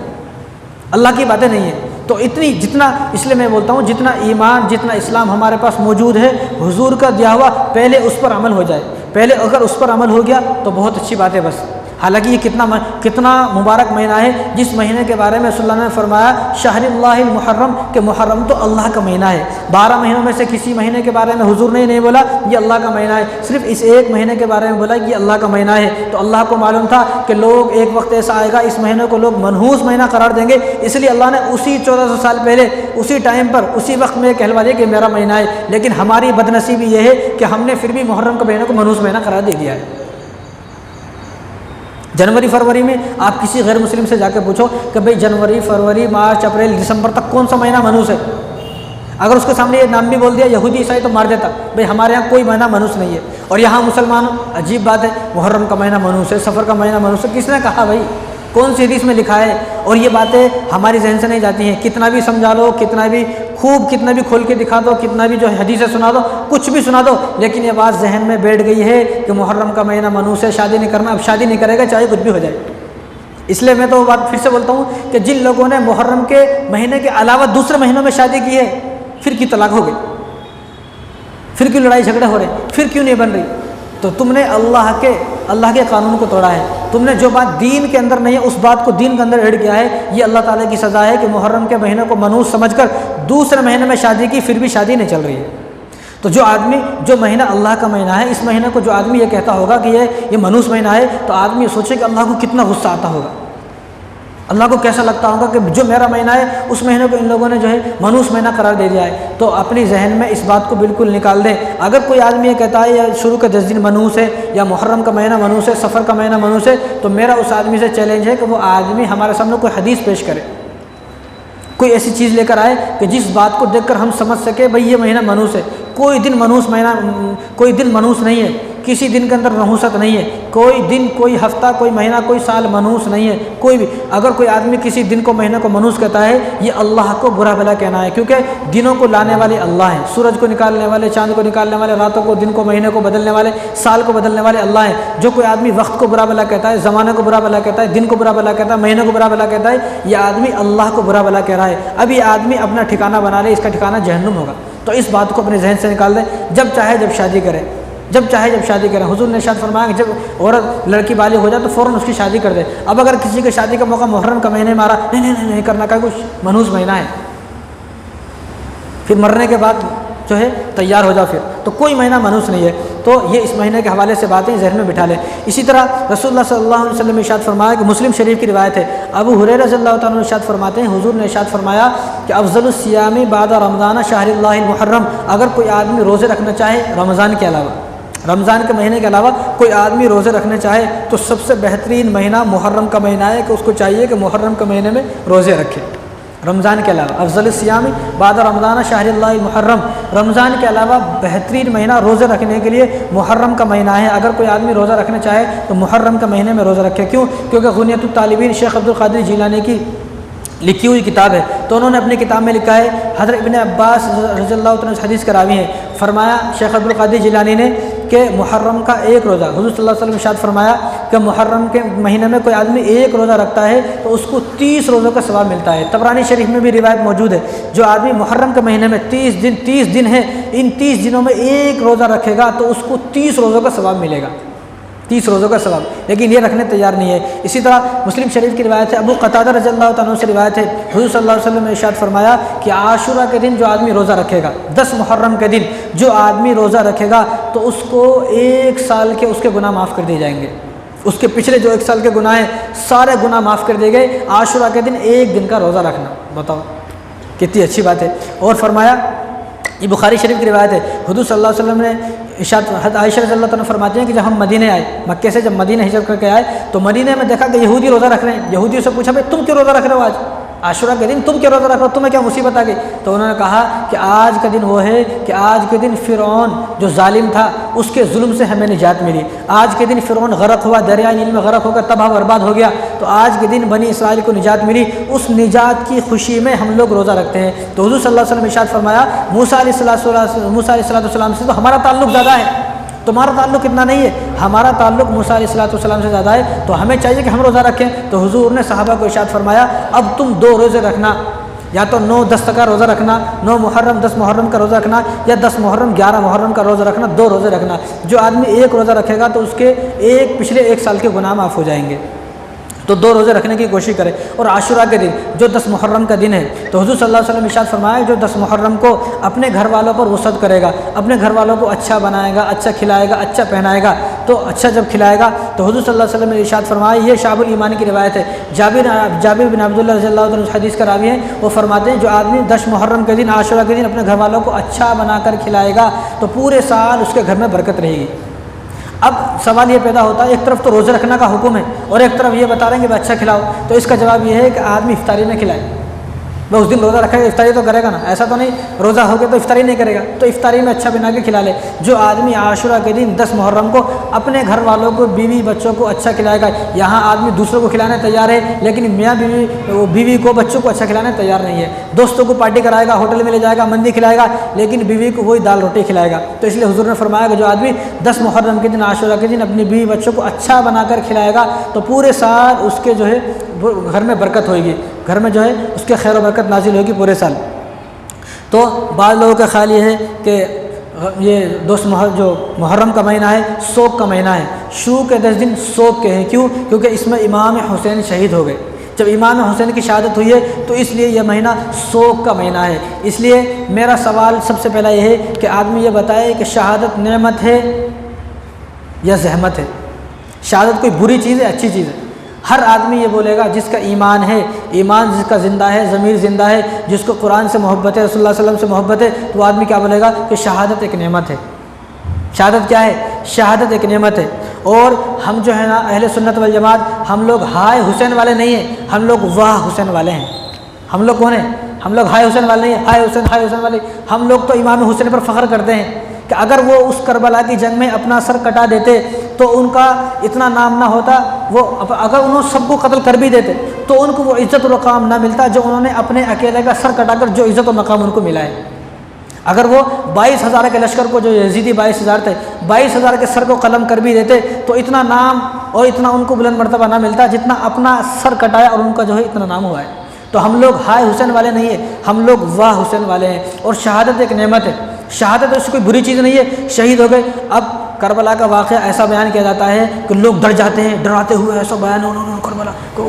[SPEAKER 1] अल्लाह की बातें नहीं है। तो इतनी जितना, इसलिए मैं बोलता हूँ जितना ईमान, जितना इस्लाम हमारे पास मौजूद है, हुजूर का दिया हुआ, पहले उस पर अमल हो जाए। पहले अगर उस पर अमल हो गया तो बहुत अच्छी बात है बस। हालांकि ये कितना मुबारक महीना है, जिस महीने के बारे में रसूलुल्लाह ने फरमाया शहरुल्लाहिल मुहर्रम, के मुहर्रम तो अल्लाह का महीना है। 12 महीनों में से किसी महीने के बारे में हुजूर ने नहीं बोला ये अल्लाह का महीना है, सिर्फ इस एक महीने के बारे में बोला कि अल्लाह का महीना है। तो अल्लाह को मालूम था कि लोग, एक वक्त ऐसा आएगा इस महीने को लोग मनहूस महीना करार देंगे, इसलिए अल्लाह ने उसी 1400 साल पहले, उसी टाइम पर, उसी वक्त में कहलवा दिया कि मेरा महीना है। लेकिन हमारी बदनसीबी यह है कि हमने फिर भी मुहर्रम के महीने को मनहूस महीना करार दे दिया है। जनवरी फरवरी में आप किसी गैर मुस्लिम से जाके पूछो कि भाई जनवरी फरवरी मार्च अप्रैल दिसंबर तक कौन सा महीना मनहूस है, अगर उसके सामने ये नाम भी बोल दिया यहूदी ईसाई तो मार देता। भाई हमारे यहाँ कोई महीना मनहूस नहीं है, और यहाँ मुसलमान, अजीब बात है, मुहर्रम का महीना मनहूस है, सफ़र का महीना मनहूस है। किसने कहा भाई? कौन सी हदीस में लिखा है? और ये बातें हमारी जहन से नहीं जाती हैं। कितना भी समझा लो, कितना भी खूब, कितना भी खोल के दिखा दो, कितना भी जो हदीसें सुना दो, कुछ भी सुना दो, लेकिन ये बात जहन में बैठ गई है कि मुहर्रम का महीना मनहूस है, शादी नहीं करना। अब शादी नहीं करेगा चाहे कुछ भी हो जाए। इसलिए मैं तो बात फिर से बोलता हूँ कि जिन लोगों ने मुहर्रम के महीने के अलावा दूसरे महीनों में शादी की है, फिर क्यों तलाक हो गई, फिर क्यों लड़ाई झगड़े हो रहे, फिर क्यों नहीं बन रही? तो तुमने अल्लाह के कानून को तोड़ा है। तुमने जो बात दीन के अंदर नहीं है उस बात को दीन के अंदर ऐड किया है। ये अल्लाह ताला की सज़ा है कि मुहर्रम के महीने को मनहूस समझकर दूसरे महीने में शादी की, फिर भी शादी नहीं चल रही है। तो जो आदमी, जो महीना अल्लाह का महीना है, इस महीने को जो आदमी ये कहता होगा कि ये मनहूस महीना है, तो आदमी सोचे कि अल्लाह को कितना गुस्सा आता होगा, अल्लाह को कैसा लगता होगा कि जो मेरा महीना है उस महीने को इन लोगों ने जो है मनहूस महीना करार दे दिया है। तो अपनी जहन में इस बात को बिल्कुल निकाल दें। अगर कोई आदमी ये कहता है या शुरू के 10 दिन मनहूस है, या मुहर्रम का महीना मनहूस है, सफ़र का महीना मनहूस है, तो मेरा उस आदमी से चैलेंज है कि वो आदमी हमारे सामने कोई हदीस पेश करे, कोई ऐसी चीज़ लेकर आए कि जिस बात को देखकर हम समझ सके भाई ये महीना मनहूस है। कोई दिन मनहूस नहीं है। किसी दिन के अंदर नहुसत नहीं है, कोई दिन, कोई हफ्ता, कोई महीना, कोई साल मनहूस नहीं है, कोई भी। अगर कोई आदमी किसी दिन को, महीने को मनहूस कहता है, ये अल्लाह को बुरा भला कहना है, क्योंकि दिनों को लाने वाले अल्लाह हैं, सूरज को निकालने वाले, चांद को निकालने वाले, रातों को, दिन को, महीने को बदलने वाले, साल को बदलने वाले अल्लाह हैं। जो कोई आदमी वक्त को बुरा भला कहता है, ज़माने को बुरा भला कहता है, दिन को बुरा भला कहता है, महीने को बुरा भला कहता है, ये आदमी अल्लाह को बुरा भला कह रहा है। अब ये आदमी अपना ठिकाना बना ले, इसका ठिकाना जहन्नुम होगा। तो इस बात को अपने जहन से निकाल दें। जब चाहे जब शादी करें, जब चाहे जब शादी करें। हुजूर ने इरशाद फरमाया कि जब औरत लड़की बालिग हो जाए तो फ़ौरन उसकी शादी कर दे। अब अगर किसी के शादी का मौका मुहर्रम का महीने में आ रहा, नहीं करना, का कुछ मनहूस महीना है, फिर मरने के बाद जो है तैयार हो जाओ, फिर तो कोई महीना मनहूस नहीं है। तो ये इस महीने के हवाले से बातें जहन में बिठा लें। इसी तरह रसूलुल्लाह सल्लल्लाहु अलैहि वसल्लम ने इरशाद फरमाया कि मुस्लिम शरीफ की रिवायत है, अबू हुरैरा रज़ियल्लाहु ताला अन्हु इरशाद फरमाते हैं, हुजूर ने इरशाद फरमाया कि अफ़ज़लुस सियामी बादा रमज़ान शहरिल्लाहिल मुहर्रम, अगर कोई आदमी रोज़े रखना चाहे रमज़ान के अलावा, रमज़ान के महीने के अलावा कोई आदमी रोज़े रखने चाहे तो सबसे बेहतरीन महीना मुहर्रम का महीना है कि उसको चाहिए कि मुहर्रम के महीने में रोज़े रखे। रमज़ान के अलावा अफ़ज़ल सियामी बाद रमज़ान शहरिल्लाहिल मुहर्रम, रमज़ान के अलावा बेहतरीन महीना रोज़े रखने के लिए मुहर्रम का महीना है। अगर कोई आदमी रोज़ा रखना चाहे तो मुहर्रम के महीने में रोज़ा रखे। क्यों? क्योंकि गुनियतुत तालिबीन शेख अब्दुल क़ादिर जीलानी की लिखी हुई किताब है, तो उन्होंने अपनी किताब में लिखा है, हज़रत इब्न अब्बास रज़ियल्लाहु तआला अन्हु हदीस करावी है, फरमाया शेख अब्दुल क़ादिर जिलानी ने कि मुहर्रम का एक रोज़ा, हुज़ूर सल्लल्लाहु अलैहि वसल्लम इरशाद फरमाया कि मुहर्रम के महीने में कोई आदमी एक रोज़ा रखता है तो उसको 30 रोज़ों का सवाब मिलता है। तबरानी शरीफ में भी रिवायत मौजूद है, जो आदमी मुहर्रम के महीने में 30 दिन है, इन 30 दिनों में एक रोज़ा रखेगा तो उसको 30 रोज़ों का सवाब मिलेगा, 30 रोज़ों का सवाब, लेकिन ये रखने तैयार नहीं है। इसी तरह मुस्लिम शरीफ की रिवायत है, अबू क़तादा रज़ियल्लाहु ताला अन्हु से रिवायत है, हुज़ूर सल्लल्लाहु अलैहि वसल्लम ने इरशाद फरमाया कि आशूरा के दिन जो आदमी रोज़ा रखेगा, 10 मुहर्रम के दिन जो आदमी रोज़ा रखेगा तो उसको 1 साल के उसके गुनाह माफ़ कर दिए जाएंगे। उसके पिछले जो 1 साल के गुनाह हैं सारे गुनाह माफ़ कर दिए गए, आशूरा के दिन 1 दिन का रोज़ा रखना। बताओ कितनी अच्छी बात है। और फरमाया, ये बुखारी शरीफ की रिवायत है, हुज़ूर सल्लल्लाहु अलैहि वसल्लम ने इरशाद, आयशा रज़ियल्लाहु तआला फरमाती हैं कि जब हम मदीने आए, मक्के से जब मदीने हिजरत करके आए तो मदीने में देखा कि यहूदी रोज़ा रख रहे हैं। यहूदियों से पूछा, भाई तुम क्यों रोज़ा रख रहे हो, आज आशूरा के दिन तुम क्यों रोज़ा रख रहे हो, तुम्हें क्या मुसीबत आ गई? तो उन्होंने कहा कि आज का दिन वो है कि आज के दिन फ़िरौन जो जालिम था उसके जुल्म से हमें निजात मिली। आज के दिन फ़िरौन गरक हुआ, दरिया नील में गरक होकर तबाह बर्बाद हो गया, तो आज के दिन बनी इसराइल को निजात मिली, उस निजात की खुशी में हम लोग रोज़ा रखते हैं। तो हुज़ूर सल्लल्लाहु अलैहि वसल्लम इरशाद फरमाया, मूसा अलैहिस्सलाम से तो हमारा ताल्लुक़ ज़्यादा है, तुम्हारा ताल्लुक़ इतना नहीं है, हमारा ताल्लुक़ मूसा अलैहिस्सलाम से ज़्यादा है, तो हमें चाहिए कि हम रोज़ा रखें। तो हुजूर ने सहाबा को इरशाद फरमाया, अब तुम 2 रोज़े रखना, या तो 9-10 का रोज़ा रखना, 9 मुहर्रम 10 मुहर्रम का रोज़ा रखना, या 10 मुहर्रम 11 मुहर्रम का रोज़ा रखना, 2 रोज़े रखना। जो आदमी 1 रोज़ा रखेगा तो उसके पिछले 1 साल के गुनाह माफ़ हो जाएंगे। तो 2 रोज़े रखने की कोशिश करें। और आशूरा के दिन जो 10 मुहर्रम का दिन है, तो हुज़ूर सल्लल्लाहु अलैहि वसल्लम इरशाद फरमाया, जो 10 मुहर्रम को अपने घर वालों पर वसअत करेगा, अपने घर वालों को अच्छा बनाएगा, अच्छा खिलाएगा, अच्छा पहनाएगा, तो अच्छा जब खिलाएगा तो हुज़ूर सल्लल्लाहु अलैहि वसल्लम ने इरशाद फरमाया, ये शाबुल ईमान की रिवायत है, जाबिर बिन अब्दुल्लाह रज़ियल्लाहु अन्हु हदीस का रावी हैं, वो फरमाते हैं, जो आदमी 10 मुहर्रम के दिन, आशूरा के दिन अपने घर वालों को अच्छा बनाकर खिलाएगा तो पूरे साल उसके घर में बरकत रहेगी। अब सवाल ये पैदा होता है, एक तरफ तो रोज़े रखने का हुक्म है और एक तरफ ये बता रहे हैं कि अच्छा खिलाओ, तो इसका जवाब ये है कि आदमी इफ्तारी में खिलाए। वह उस दिन रोज़ा रखेगा, इफ्तारी तो करेगा ना, ऐसा तो नहीं रोज़ा हो गया तो इफ्तारी नहीं करेगा, तो इफ्तारी में अच्छा बना के खिला ले। जो आदमी आशूरा के दिन 10 मुहर्रम को अपने घर वालों को, बीवी बच्चों को अच्छा खिलाएगा, यहाँ आदमी दूसरों को खिलाने तैयार है लेकिन मियाँ बीवी को, बच्चों को अच्छा खिलाने तैयार नहीं है। दोस्तों को पार्टी कराएगा, होटल में ले जाएगा, मंदी खिलाएगा, लेकिन बीवी को वही दाल रोटी खिलाएगा। तो इसलिए हुजूर ने फरमाया कि जो आदमी 10 मुहर्रम के दिन, आशूरा के दिन अपनी बीवी बच्चों को अच्छा बनाकर खिलाएगा तो पूरे साल उसके जो है घर में बरकत होगी, घर में जो है उसके खैर और बरकत नाजिल होगी पूरे साल। तो बाद लोगों का ख्याल ये है कि ये जो मुहर्रम का महीना है सोग का महीना है, शुरू के 10 दिन सोग के हैं। क्यों? क्योंकि इसमें इमाम हुसैन शहीद हो गए। जब इमाम हुसैन की शहादत हुई है तो इसलिए यह महीना सोग का महीना है। इसलिए मेरा सवाल सबसे पहला यह है कि आदमी ये बताए कि शहादत नेमत है या जहमत है? शहादत कोई बुरी चीज़ है, अच्छी चीज़ है? हर आदमी ये बोलेगा जिसका ईमान है, ईमान जिसका ज़िंदा है, ज़मीर ज़िंदा है, जिसको कुरान से मोहब्बत है, रसूलुल्लाह सल्लल्लाहु अलैहि वसल्लम से मोहब्बत है, तो वो आदमी क्या बोलेगा कि शहादत एक नेमत है। शहादत क्या है? शहादत एक नेमत है। और हम जो है ना अहले सुन्नत वल जमात, हम लोग हाय हुसैन वाले नहीं हैं, हम लोग वाह हुसैन वाले हैं। हम लोग कौन हैं? हम लोग हाय हुसैन वाले नहीं हैं, हाय हुसैन वाले। हम लोग तो इमाम हुसैन पर फ़ख्र करते हैं कि अगर वो उस करबला की जंग में अपना सर कटा देते तो उनका इतना नाम ना होता, वो अगर उन्होंने सबको कत्ल कर भी देते तो उनको वो इज़्ज़त और मकाम ना मिलता जो उन्होंने अपने अकेले का सर कटाकर जो इज़्ज़त और मकाम उनको मिला है। अगर वो 22,000 के लश्कर को, जो यजीदी 22,000 थे, 22,000 के सर को कलम कर भी देते तो इतना नाम और इतना उनको बुलंद मर्तबा ना मिलता जितना अपना सर कटाया और उनका जो है इतना नाम हुआ है। तो हम लोग हाय हुसैन वाले नहीं है, हम लोग वाह हुसैन वाले हैं। और शहादत एक नेमत है, शहादत उसकी कोई बुरी चीज़ नहीं है। शहीद हो गए। अब करबला का वाक़या ऐसा बयान किया जाता है कि लोग डर जाते हैं, डराते हुए ऐसा बयान उन्होंने करबला को,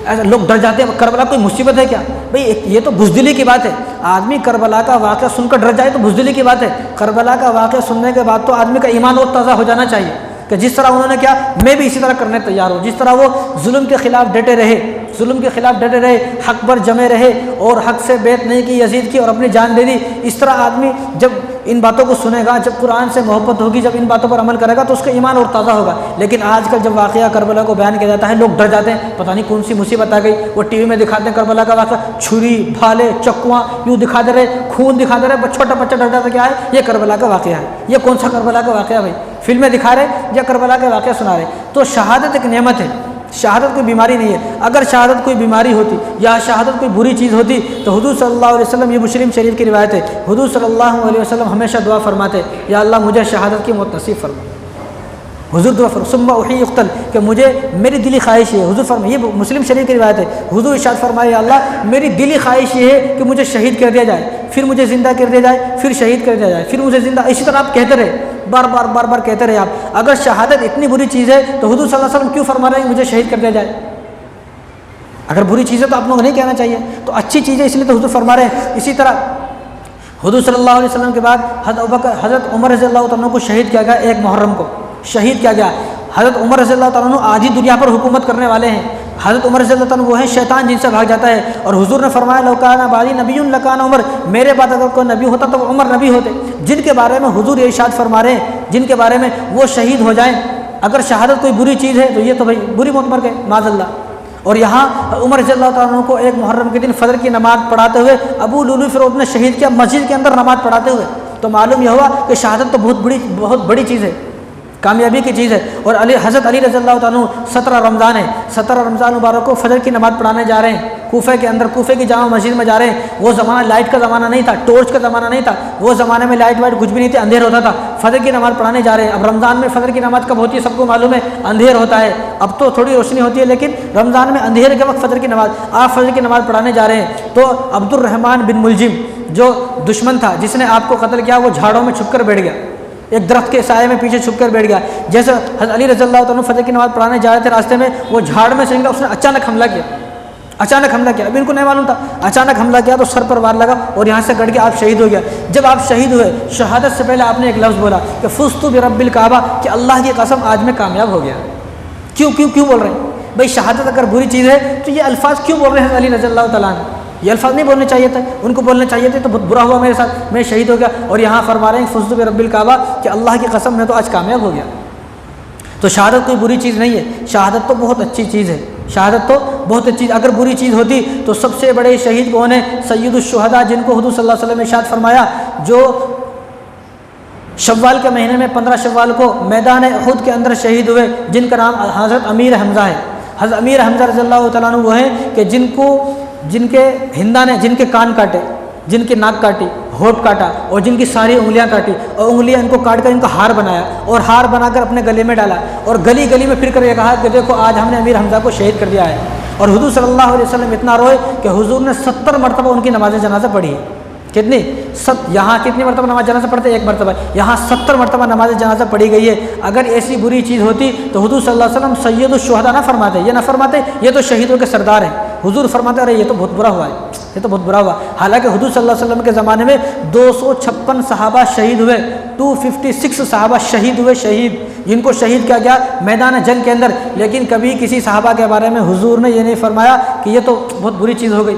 [SPEAKER 1] ऐसा लोग डर जाते हैं। करबला कोई मुसीबत है क्या भाई? ये तो बुज़दिली की बात है। आदमी करबला का वाक़या सुनकर डर जाए तो बुज़दिली की बात है। करबला का वाक़या सुनने के बाद तो आदमी का ईमान और ताज़ा हो जाना चाहिए कि जिस तरह उन्होंने किया मैं भी इसी तरह करने तैयार हूँ। जिस तरह वो जुल्म के ख़िलाफ़ डटे रहे, जुल्म के ख़िलाफ़ डटे रहे, हक़ पर जमे रहे और हक़ से बैत नहीं की, यजीद की और अपनी जान दे दी। इस तरह आदमी जब इन बातों को सुनेगा, जब कुरान से मोहब्बत होगी, जब इन बातों पर अमल करेगा तो उसका ईमान और ताज़ा होगा। लेकिन आजकल जब वाक़या करबला को बयान किया जाता है लोग डर जाते हैं, पता नहीं कौन सी मुसीबत आ गई। वो टीवी में दिखाते हैं करबला का वाक़या, छुरी भाले चक्कुआँ यूँ दिखा दे रहे, खून दिखा दे रहे, छोटा बच्चा डर जाता क्या है? ये करबला का वाक़या है। ये कौन सा करबला का वाक़या भाई? फिल्में दिखा रहे या करबला का वाक़या सुना रहे। तो शहादत एक नेमत है, शहादत कोई बीमारी नहीं है। अगर शहादत कोई बीमारी होती या शहादत कोई बुरी चीज़ होती तो हुजूर सल्लल्लाहु अलैहि वसल्लम, ये मुस्लिम शरीफ की रिवायत है, हुजूर सल्लल्लाहु अलैहि वसल्लम हमेशा दुआ फरमाते, या अल्लाह मुझे शहादत की मौत नसीब फरमा। हुजूर दुआ फरमा सुम्मा उही युक्तल, कि मुझे मेरी दिली ख्वाहिश है। हुजूर फरमा, ये मुस्लिम शरीफ की रिवायत है, हुजूर इरशाद फरमाए, या अल्लाह मेरी दिली ख्वाहिश ये है कि मुझे शहीद कर दिया जाए, फिर मुझे ज़िंदा कर दिया जाए, फिर शहीद कर दिया जाए, फिर मुझे ज़िंदा। इसी तरह आप कहते रहे, बार बार कहते रहे आप। अगर शहादत इतनी बुरी चीज़ है तो हुजूर सल्लल्लाहु अलैहि वसल्लम क्यों फरमा रहे हैं मुझे शहीद कर दिया जाए? अगर बुरी चीज़ है तो आप लोग नहीं कहना चाहिए, तो अच्छी चीज़ है इसलिए तो हुजूर फरमा रहे हैं। इसी तरह हुजूर सल्लल्लाहु अलैहि वसल्लम के बाद हज़रत उमर रज़ियल्लाहु तआला को शहीद किया गया। 1 मुहर्रम को शहीद किया गया। हज़रत उमर रज़ियल्लाहु तआला आधी दुनिया पर हुकूमत करने वाले हैं। हज़रत उमर रज़ियल्लाहु तआला वो हैं शैतान जिनसे भाग जाता है। और हुजूर ने फरमाया, लौ काना बादी नबियुन लकाना उमर, मेरे बाद अगर कोई नबी होता तो उमर नबी होते। जिनके बारे में हुजूर ये इरशाद फरमा रहे हैं, जिनके बारे में वो शहीद हो जाएं, अगर शहादत कोई बुरी चीज़ है तो ये तो भाई बुरी मौत मर गए माज़अल्लाह। और यहाँ उमर रज़ियल्लाहु तआला को 1 मुहर्रम के दिन फजर की नमाज़ पढ़ाते हुए अबू लुलू फ़िरोज़ ने शहीद किया, मस्जिद के अंदर नमाज़ पढ़ाते हुए। तो मालूम यह हुआ कि शहादत तो बहुत बड़ी चीज़ है, कामयाबी की चीज़ है। और हज़रत अली रज़ियल्लाहु तआला 17 रमज़ान है, 17 रमज़ान मुबारक को फजर की नमाज़ पढ़ाने जा रहे हैं कूफे के अंदर, कूफे की जामा मस्जिद में जा रहे हैं। वो ज़माना लाइट का ज़माना नहीं था, टॉर्च का ज़माना नहीं था, वो ज़माने में लाइट वाइट कुछ भी नहीं थी, अंधेर होता था। फजर की नमाज़ पढ़ाने जा रहे हैं। अब रमज़ान में फजर की नमाज़ कब होती है सबको मालूम है, अंधेर होता है। अब तो थोड़ी रोशनी होती है, लेकिन रमज़ान में अंधेरे के वक्त फजर की नमाज़, आप फजर की नमाज़ पढ़ाने जा रहे हैं। तो अब्दुर्रहमान बिन मुलजिम जो दुश्मन था जिसने आपको कत्ल किया, वो झाड़ों में छुप कर बैठ गया, एक दरख्त के साये में पीछे छुप कर बैठ गया। जैसे हज़रत अली रज़ियल्लाहु तआला फजर की नमाज़ पढ़ाने जा रहे थे, रास्ते में वो झाड़ में से निकला, उसने अचानक हमला किया। अभी इनको नहीं मालूम था, अचानक हमला किया तो सर पर वार लगा और यहाँ से कट के आप शहीद हो गया। जब आप शहीद हुए, शहादत से पहले आपने एक लफ्ज़ बोला कि फुज़्तु बिरब्बिल काबा, कि अल्लाह की कसम आज मैं कामयाब हो गया। क्यों बोल रहे हैं भाई? शहादत अगर बुरी चीज़ है तो ये अल्फाज क्यों बोल रहे हैं अली रज़ियल्लाहु तआला अन्हु? ये अल्फाज नहीं बोलने चाहिए थे, उनको बोलने चाहिए थे तो बहुत बुरा हुआ मेरे साथ, मैं शहीद हो गया। और यहाँ फरमा रहे हैं फुज़्तु बिरब्बिल काबा, कि अल्लाह की कसम मैं तो आज कामयाब हो गया। तो शहादत कोई बुरी चीज़ नहीं है, शहादत तो बहुत अच्छी चीज़ है, शहादत तो बहुत अच्छी। अगर बुरी चीज़ होती तो सबसे बड़े शहीद कौन है? सय्यदुश शुहदा, जिनको हुजूर सल्लल्लाहु अलैहि वसल्लम ने इरशाद फरमाया, जो शव्वाल के महीने में 15 शव्वाल को मैदान उहद के अंदर शहीद हुए, जिनका नाम हज़रत अमीर हमज़ा है। हज़रत अमीर हमज़ा रज़ियल्लाहु तआला अन्हु वो हैं कि जिनके हिंदा ने जिनके कान काटे, जिनकी नाक काटी, होठ काटा और जिनकी सारी उंगलियां काटी, और उंगलियां इनको काट कर इनका हार बनाया और हार बनाकर अपने गले में डाला और गली गली में फिर कर ये कहा कि देखो आज हमने अमीर हमज़ा को शहीद कर दिया है। और हुजूर सल्लल्लाहु अलैहि वसल्लम इतना रोए कि हुजूर ने 70 मरतबा उनकी नमाज जनाजा पढ़ी है। कितनी? यहाँ कितनी मरतबा नमाज जनाजा पढ़ते? 1 मरतबा। यहाँ 70 मरतबा नमाज जनाजा पढ़ी गई है। अगर ऐसी बुरी चीज़ होती तो हुजूर सल्लल्लाहु अलैहि वसल्लम सय्यदुश शुहदा ना फरमाते, ये ना फरमाते ये तो शहीदों के सरदार हैं। हुजूर फरमाते अरे ये तो बहुत बुरा हुआ है, ये तो बहुत बुरा हुआ। हालांकि हुजूर सल्लल्लाहु अलैहि वसल्लम के ज़माने में 256 सहाबा शहीद हुए, 256 सहाबा शहीद हुए, जिनको शहीद किया गया मैदान जंग के अंदर। लेकिन कभी किसी सहाबा के बारे में हुजूर ने ये नहीं फरमाया कि ये तो बहुत बुरी चीज़ हो गई,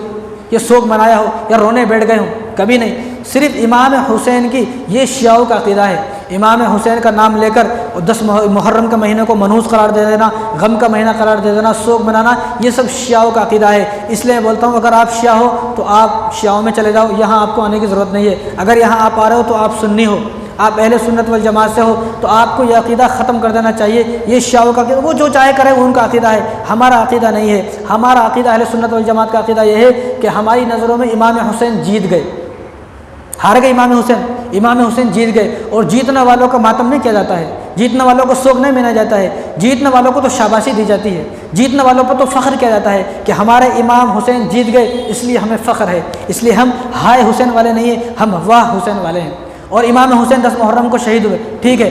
[SPEAKER 1] ये शोक मनाया हो या रोने बैठ गए हो, कभी नहीं। सिर्फ इमाम हुसैन की ये शियाओं का अक़ीदा है। इमाम हुसैन का नाम लेकर 10 मुहर्रम के महीने को मनहूस करार दे देना, गम का महीना करार दे देना, शोक मनाना, ये सब शियाओं का अक़ीदा है। इसलिए बोलता हूँ अगर आप शिया हो तो आप शियाओं में चले जाओ, यहाँ आपको आने की ज़रूरत नहीं है। अगर यहाँ आप आ रहे हो तो आप सुन्नी हो, आप अहले सुन्नत वल जमात से हो तो आपको यह अक़ीदा ख़त्म कर देना चाहिए। ये शियाओं का अक़ीदा, वो जो चाहे करे वो उनका अक़ीदा है, हमारा अक़ीदा नहीं है। हमारा अक़ीदा अहले सुन्नत वल जमात का अक़ीदा यह है कि हमारी नज़रों में इमाम हुसैन जीत गए, हार गए इमाम हुसैन जीत गए। और जीतने वालों का मातम नहीं किया जाता है, जीतने वालों को शोक नहीं मनाया जाता है, जीतने वालों को तो शाबाशी दी जाती है, जीतने वालों पर तो फ़ख्र किया जाता है कि हमारे इमाम हुसैन जीत गए, इसलिए हमें फ़ख्र है। इसलिए हम हाय हुसैन वाले नहीं हैं, हम वाह हुसैन वाले हैं। और इमाम हुसैन 10 मुहर्रम को शहीद हुए, ठीक है,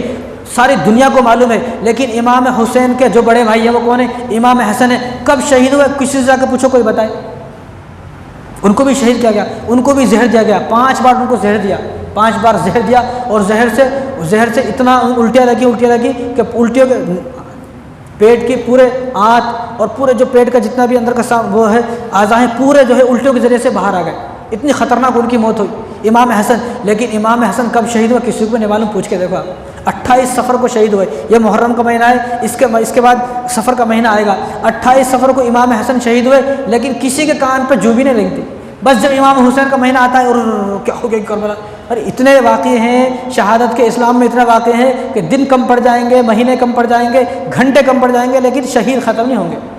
[SPEAKER 1] सारी दुनिया को मालूम है, लेकिन इमाम हुसैन के जो बड़े भाई हैं वो कौन है? इमाम हसन है। कब शहीद हुए? किसी से जाकर पूछो, कोई बताए। उनको भी शहीद किया गया, उनको भी जहर दिया गया, 5 बार उनको जहर दिया, 5 बार जहर दिया। और जहर से इतना उल्टियाँ लगी कि उल्टियों के पेट की पूरे आँत और पूरे जो पेट का जितना भी अंदर का वो है आज़ा है, पूरे जो है उल्टियों के ज़रिए से बाहर आ गए। इतनी ख़तरनाक उनकी मौत हुई इमाम हसन। लेकिन इमाम हसन कब शहीद हुआ? किसी को नहीं मालूम, पूछ के देखो आप। 28 सफ़र को शहीद हुए, ये मुहर्रम का महीना है, इसके बाद सफ़र का महीना आएगा। 28 सफ़र को इमाम हसन शहीद हुए, लेकिन किसी के कान पर जू भी नहीं लगती। बस जब इमाम हुसैन का महीना आता है और क्या हो गया करबला। अरे इतने वाक़े हैं शहादत के, इस्लाम में इतने वाक़े हैं कि दिन कम पड़ जाएंगे, महीने कम पड़ जाएंगे, घंटे कम पड़ जाएंगे, लेकिन शहीद ख़त्म नहीं होंगे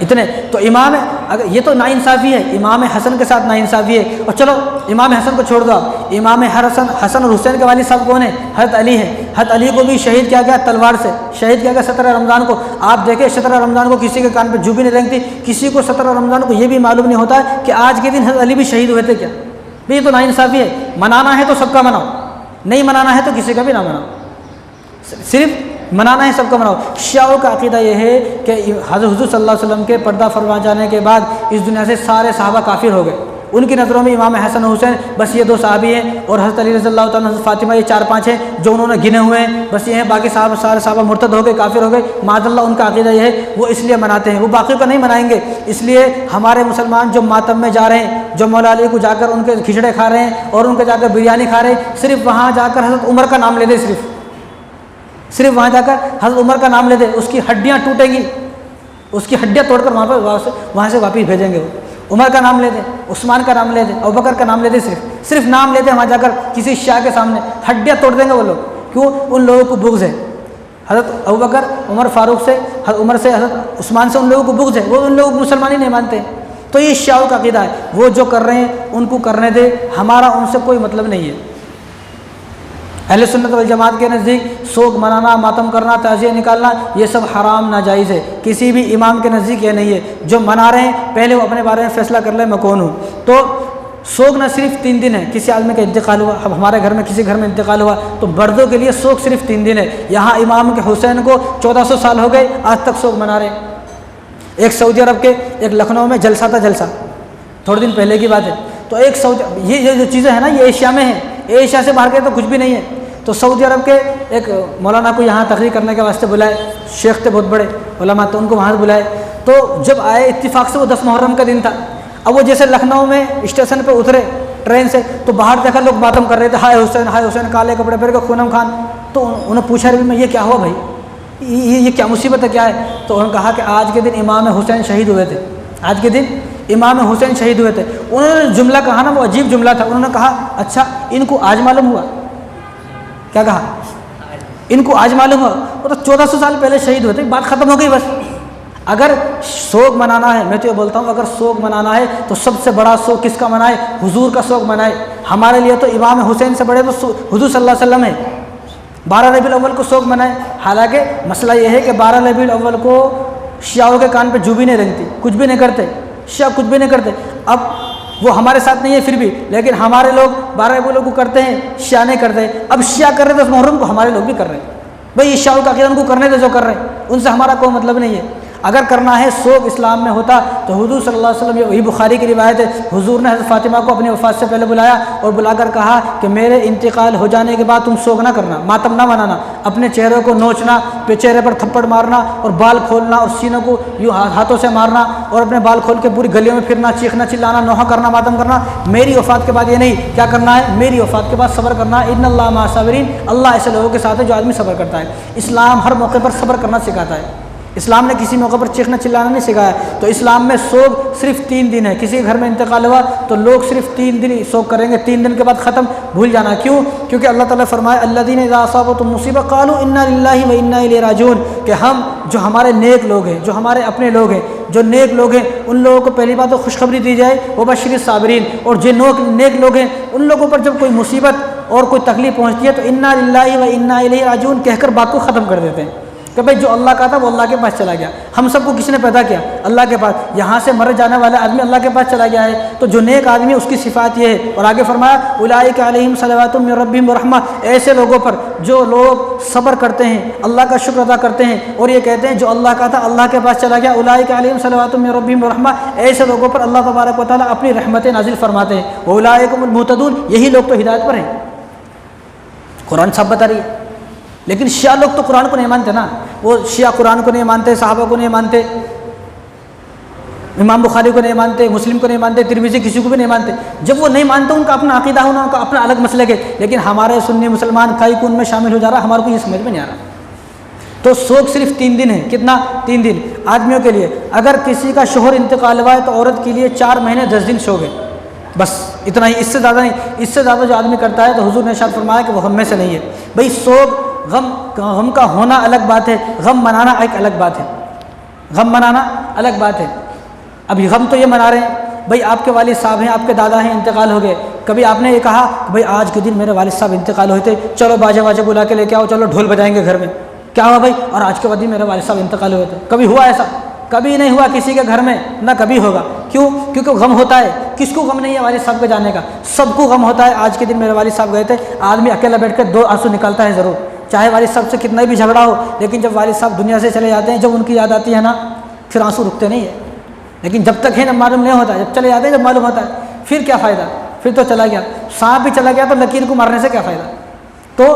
[SPEAKER 1] इतने। तो इमाम, अगर ये तो नाइंसाफ़ी है, इमाम हसन के साथ नाइंसाफ़ी है। और चलो इमाम हसन को छोड़ दो, इमाम हसन और हुसैन के वालिद साहब कौन है? हज़रत अली है। हज़रत अली को भी शहीद किया गया, तलवार से शहीद किया गया 17 रमज़ान को। आप देखें 17 रमज़ान को किसी के कान पर जू भी नहीं लगती, किसी को 17 रमज़ान को ये भी मालूम नहीं होता कि आज के दिन हज़रत अली भी शहीद हुए थे क्या। भाई ये तो नाइंसाफ़ी है। मनाना है तो सबका मनाओ, नहीं मनाना है तो किसी का भी ना मनाओ, सिर्फ मनाना है सबका मनाओ। शियाओं का अक़ीदा यह है कि हज़रत हुज़ूर सल्लल्लाहु अलैहि वसल्लम के पर्दा फरमा जाने के बाद इस दुनिया से सारे सहाबा काफिर हो गए। उनकी नज़रों में इमाम हसन और हुसैन बस ये 2 सहाबी हैं, और हज़रत अली रज़ियल्लाहु ताला अन्हु, फातिमा, ये 4-5 हैं जो उन्होंने गिने हुए हैं, बस ये हैं। बाकी सारे सहाबा मुर्तद हो गए, काफिर हो गए, माज़अल्लाह। उनका अक़ीदा यह है, वो इसलिए मनाते हैं, वो बाकी को नहीं मनाएंगे। इसलिए हमारे मुसलमान जो मातम में जा रहे हैं, जो मौला अली को जाकर उनके खिचड़े खा रहे हैं और उनके जाकर बिरयानी खा रहे हैं, सिर्फ वहाँ जाकर हज़रत उमर का नाम ले दे, सिर्फ वहाँ जाकर हज़रत उमर का नाम ले दे, उसकी हड्डियाँ टूटेंगी, उसकी हड्डियाँ तोड़कर वहाँ से वापस भेजेंगे। वो उमर का नाम ले दे, उस्मान का नाम ले दे, अबू बकर का नाम ले दे, सिर्फ नाम लेते हैं वहाँ जाकर किसी शाह के सामने, हड्डियाँ तोड़ देंगे वो लोग। क्यों? उन लोगों को बुग़्ज़ है हज़रत अबू बकर, उमर फ़ारूक से, उमर से, हज़रत उस्मान से, उन लोगों को बुग़्ज़ है, वो उन लोगों को मुसलमान ही नहीं मानते। तो ये शियाओं का अक़ीदा है। वो जो कर रहे हैं उनको करने दे, हमारा उनसे कोई मतलब नहीं है। अहले सुन्नत वल जमात के नज़दीक शोक मनाना, मातम करना, ताज़िया निकालना, ये सब हराम नाजायज़ है। किसी भी इमाम के नज़दीक ये नहीं है। जो मना रहे हैं पहले वो अपने बारे में फ़ैसला कर ले, मैं कौन हूँ। तो शोक न सिर्फ 3 दिन है। किसी आदमी का इंतकाल हुआ, अब हमारे घर में किसी घर में इंतकाल हुआ तो मर्दों के लिए शोक सिर्फ 3 दिन है। यहाँ इमाम के हुसैन को 1400 साल हो गए, आज तक शोक मना रहे। एक सऊदी अरब के एक लखनऊ में जलसा था, जलसा थोड़े दिन पहले की बात है। तो एक सऊदी, ये जो चीज़ें हैं ना, ये एशिया में है, एशिया से बाहर के तो कुछ भी नहीं है। तो सऊदी अरब के एक मौलाना को यहाँ तकरीर करने के वास्ते बुलाए, शेख थे बहुत बड़े उलमा, तो उनको वहाँ बुलाए। तो जब आए इत्तिफाक से, वो 10 मुहर्रम का दिन था। अब वो जैसे लखनऊ में स्टेशन पे उतरे ट्रेन से, तो बाहर देखा लोग मातम कर रहे थे, हाय हुसैन, काले कपड़े पहन के खूनम खान। तो उन्होंने पूछा, रवि में ये क्या हुआ भाई, ये क्या मुसीबत है, क्या है? तो उन्होंने कहा कि आज के दिन इमाम हुसैन शहीद हुए थे, आज के दिन इमाम हुसैन शहीद हुए थे। उन्होंने जुमला कहा ना, वो अजीब जुमला था। उन्होंने कहा, अच्छा इनको आज मालूम हुआ? क्या कहा? इनको आज मालूम हुआ? वो तो 1400 साल पहले शहीद हुए थे, बात ख़त्म हो गई बस। अगर शोक मनाना है, मैं तो ये बोलता हूँ, अगर शोक मनाना है तो सबसे बड़ा शोक किसका मनाए? हुजूर का शोक मनाए। हमारे लिए तो इमाम हुसैन से बड़े तो हुजूर सल्लल्लाहु अलैहि वसल्लम है। 12 रबीउल अव्वल को शोक मनाए। हालांकि मसला ये है कि 12 रबीउल अव्वल को शियाओं के कान पे जू भी नहीं रंगती, कुछ भी नहीं करते, शिया कुछ भी नहीं करते। अब वो हमारे साथ नहीं है फिर भी, लेकिन हमारे लोग 12 रबीउल अव्वल को करते हैं, शिया नहीं करते। अब शिया कर रहे थे मुहर्रम को, हमारे लोग भी कर रहे हैं। भाई ये शियाओं का अक़ीदा उनको करने दे जो कर रहे हैं, उनसे हमारा कोई मतलब नहीं है। अगर करना है शोक इस्लाम में होता तो हुजूर सल्लल्लाहु अलैहि वसल्लम, वही बुखारी की रिवायत है, हुजूर ने हज़रत फातिमा को अपनी वफ़ात से पहले बुलाया और बुलाकर कहा कि मेरे इंतकाल हो जाने के बाद तुम शोक ना करना, मातम ना मनाना, अपने चेहरे को नोचना, चेहरे पर थप्पड़ मारना और बाल खोलना और सीनों को यूँ हाथों से मारना और अपने बाल खोल के पूरी गलियों में फिरना, चीखना, चिल्लाना, नौहा करना, मातम करना। मेरी वफ़ात के बाद ये नहीं, क्या करना है? मेरी वफ़ात के बाद सब्र करना। इन्नल्लाह मअस साबिरीन, अल्लाह ऐसे लोगों के साथ है जो आदमी सब्र करता है। इस्लाम हर मौके पर सब्र करना सिखाता है। इस्लाम ने किसी मौके पर चीखना चिल्लाना नहीं सिखाया। तो इस्लाम में सोग सिर्फ 3 दिन है। किसी के घर में इंतकाल हुआ तो लोग सिर्फ 3 दिन सोग करेंगे, 3 दिन के बाद ख़त्म, भूल जाना। क्यों? क्योंकि अल्लाह ताला फरमाए अल्लज़ीना इज़ा असाबतहुम मुसीबत क़ालू इन्ना लिल्लाहि व इन्ना इलैहि राजिऊन, कि हम जो हमारे नेक लोग हैं, जो हमारे अपने लोग हैं, जो नेक लोग हैं, उन लोगों को पहली बात तो खुशखबरी दी जाए व बशिर साबिरीन, और जो नेक लोग हैं उन लोगों पर जब कोई मुसीबत और कोई तकलीफ पहुँचती है तो इन्ना लिल्लाहि व इन्ना इलैहि राजिऊन कहकर बात को ख़त्म कर देते हैं कि भाई जो अल्लाह का था वो अल्लाह के पास चला गया। हम सबको किसने पैदा किया? अल्लाह के पास। यहाँ से मर जाने वाला आदमी अल्लाह के पास चला गया है। तो जो नेक आदमी है उसकी सिफ़ात ये है। और आगे फरमाया उलाइका अलैहिम सलवातुम मिन रब्बिहिम व रहमा, ऐसे लोगों पर जो लोग सब्र करते हैं, अल्लाह का शुक्र अदा करते हैं और ये कहते हैं जो अल्लाह का था अल्लाह के पास चला गया, उलाइका अलैहिम सलवातुम मिन रब्बिहिम व रहमा, ऐसे लोगों पर अल्लाह तबारक व तआला अपनी रहमतें नाजिल फरमाते हैं। व उलाइकुमुल मुहतदून, यही लोग तो हिदायत पर हैं। कुरान सब बता रही है। लेकिन शिया लोग तो कुरान को नहीं मानते ना, वो शिया कुरान को नहीं मानते, सहाबा को नहीं मानते, इमाम बुखारी को नहीं मानते, मुस्लिम को नहीं मानते, तिरमिज़ी किसी को भी नहीं मानते। जब वो नहीं मानते उनका अपना अकीदा होना, उनका अपना अलग मसलक है। लेकिन हमारे सुन्नी मुसलमान कई को उनमें शामिल हो जा रहा, हमारे को ये समझ में नहीं आ रहा। तो सोग सिर्फ 3 दिन है। कितना? 3 दिन आदमियों के लिए। अगर किसी का शोहर इंतकाल हुआ है तो औरत के लिए 4 महीने 10 दिन सोग है, बस इतना ही, इससे ज़्यादा नहीं। इससे ज़्यादा जो आदमी करता है तो हुजूर ने इरशाद फरमाया कि वो हम में से नहीं है। भाई सोग गम का होना अलग बात है, गम मनाना एक अलग बात है। गम मनाना अलग बात है। अभी गम तो ये मना रहे हैं, भाई आपके वालिद साहब हैं, आपके दादा हैं, इंतकाल हो गए। कभी आपने ये कहा भाई आज के दिन मेरे वालिद साहब इंतकाल हुए थे, चलो बाजा वाजा बुला के लेके आओ, चलो ढोल बजाएंगे घर में। क्या हुआ भाई? और आज के दिन मेरे वालिद साहब इंतकाल हुए थे। कभी हुआ ऐसा? कभी नहीं हुआ किसी के घर में, ना कभी होगा। क्यों? क्योंकि गम होता है। किसको गम नहीं है वालिद साहब के जाने का? सबको गम होता है। आज के दिन मेरे वालिद साहब गए थे, आदमी अकेला बैठ कर 2 आंसू निकालता है ज़रूर, चाहे वालिद साहब से कितना भी झगड़ा हो। लेकिन जब वालिद साहब दुनिया से चले जाते हैं, जब उनकी याद आती है ना, फिर आंसू रुकते नहीं है। लेकिन जब तक है ना मालूम नहीं होता, जब चले जाते हैं जब मालूम होता है, फिर क्या फ़ायदा? फिर तो चला गया। सांप भी चला गया तो लकीर को मारने से क्या फ़ायदा? तो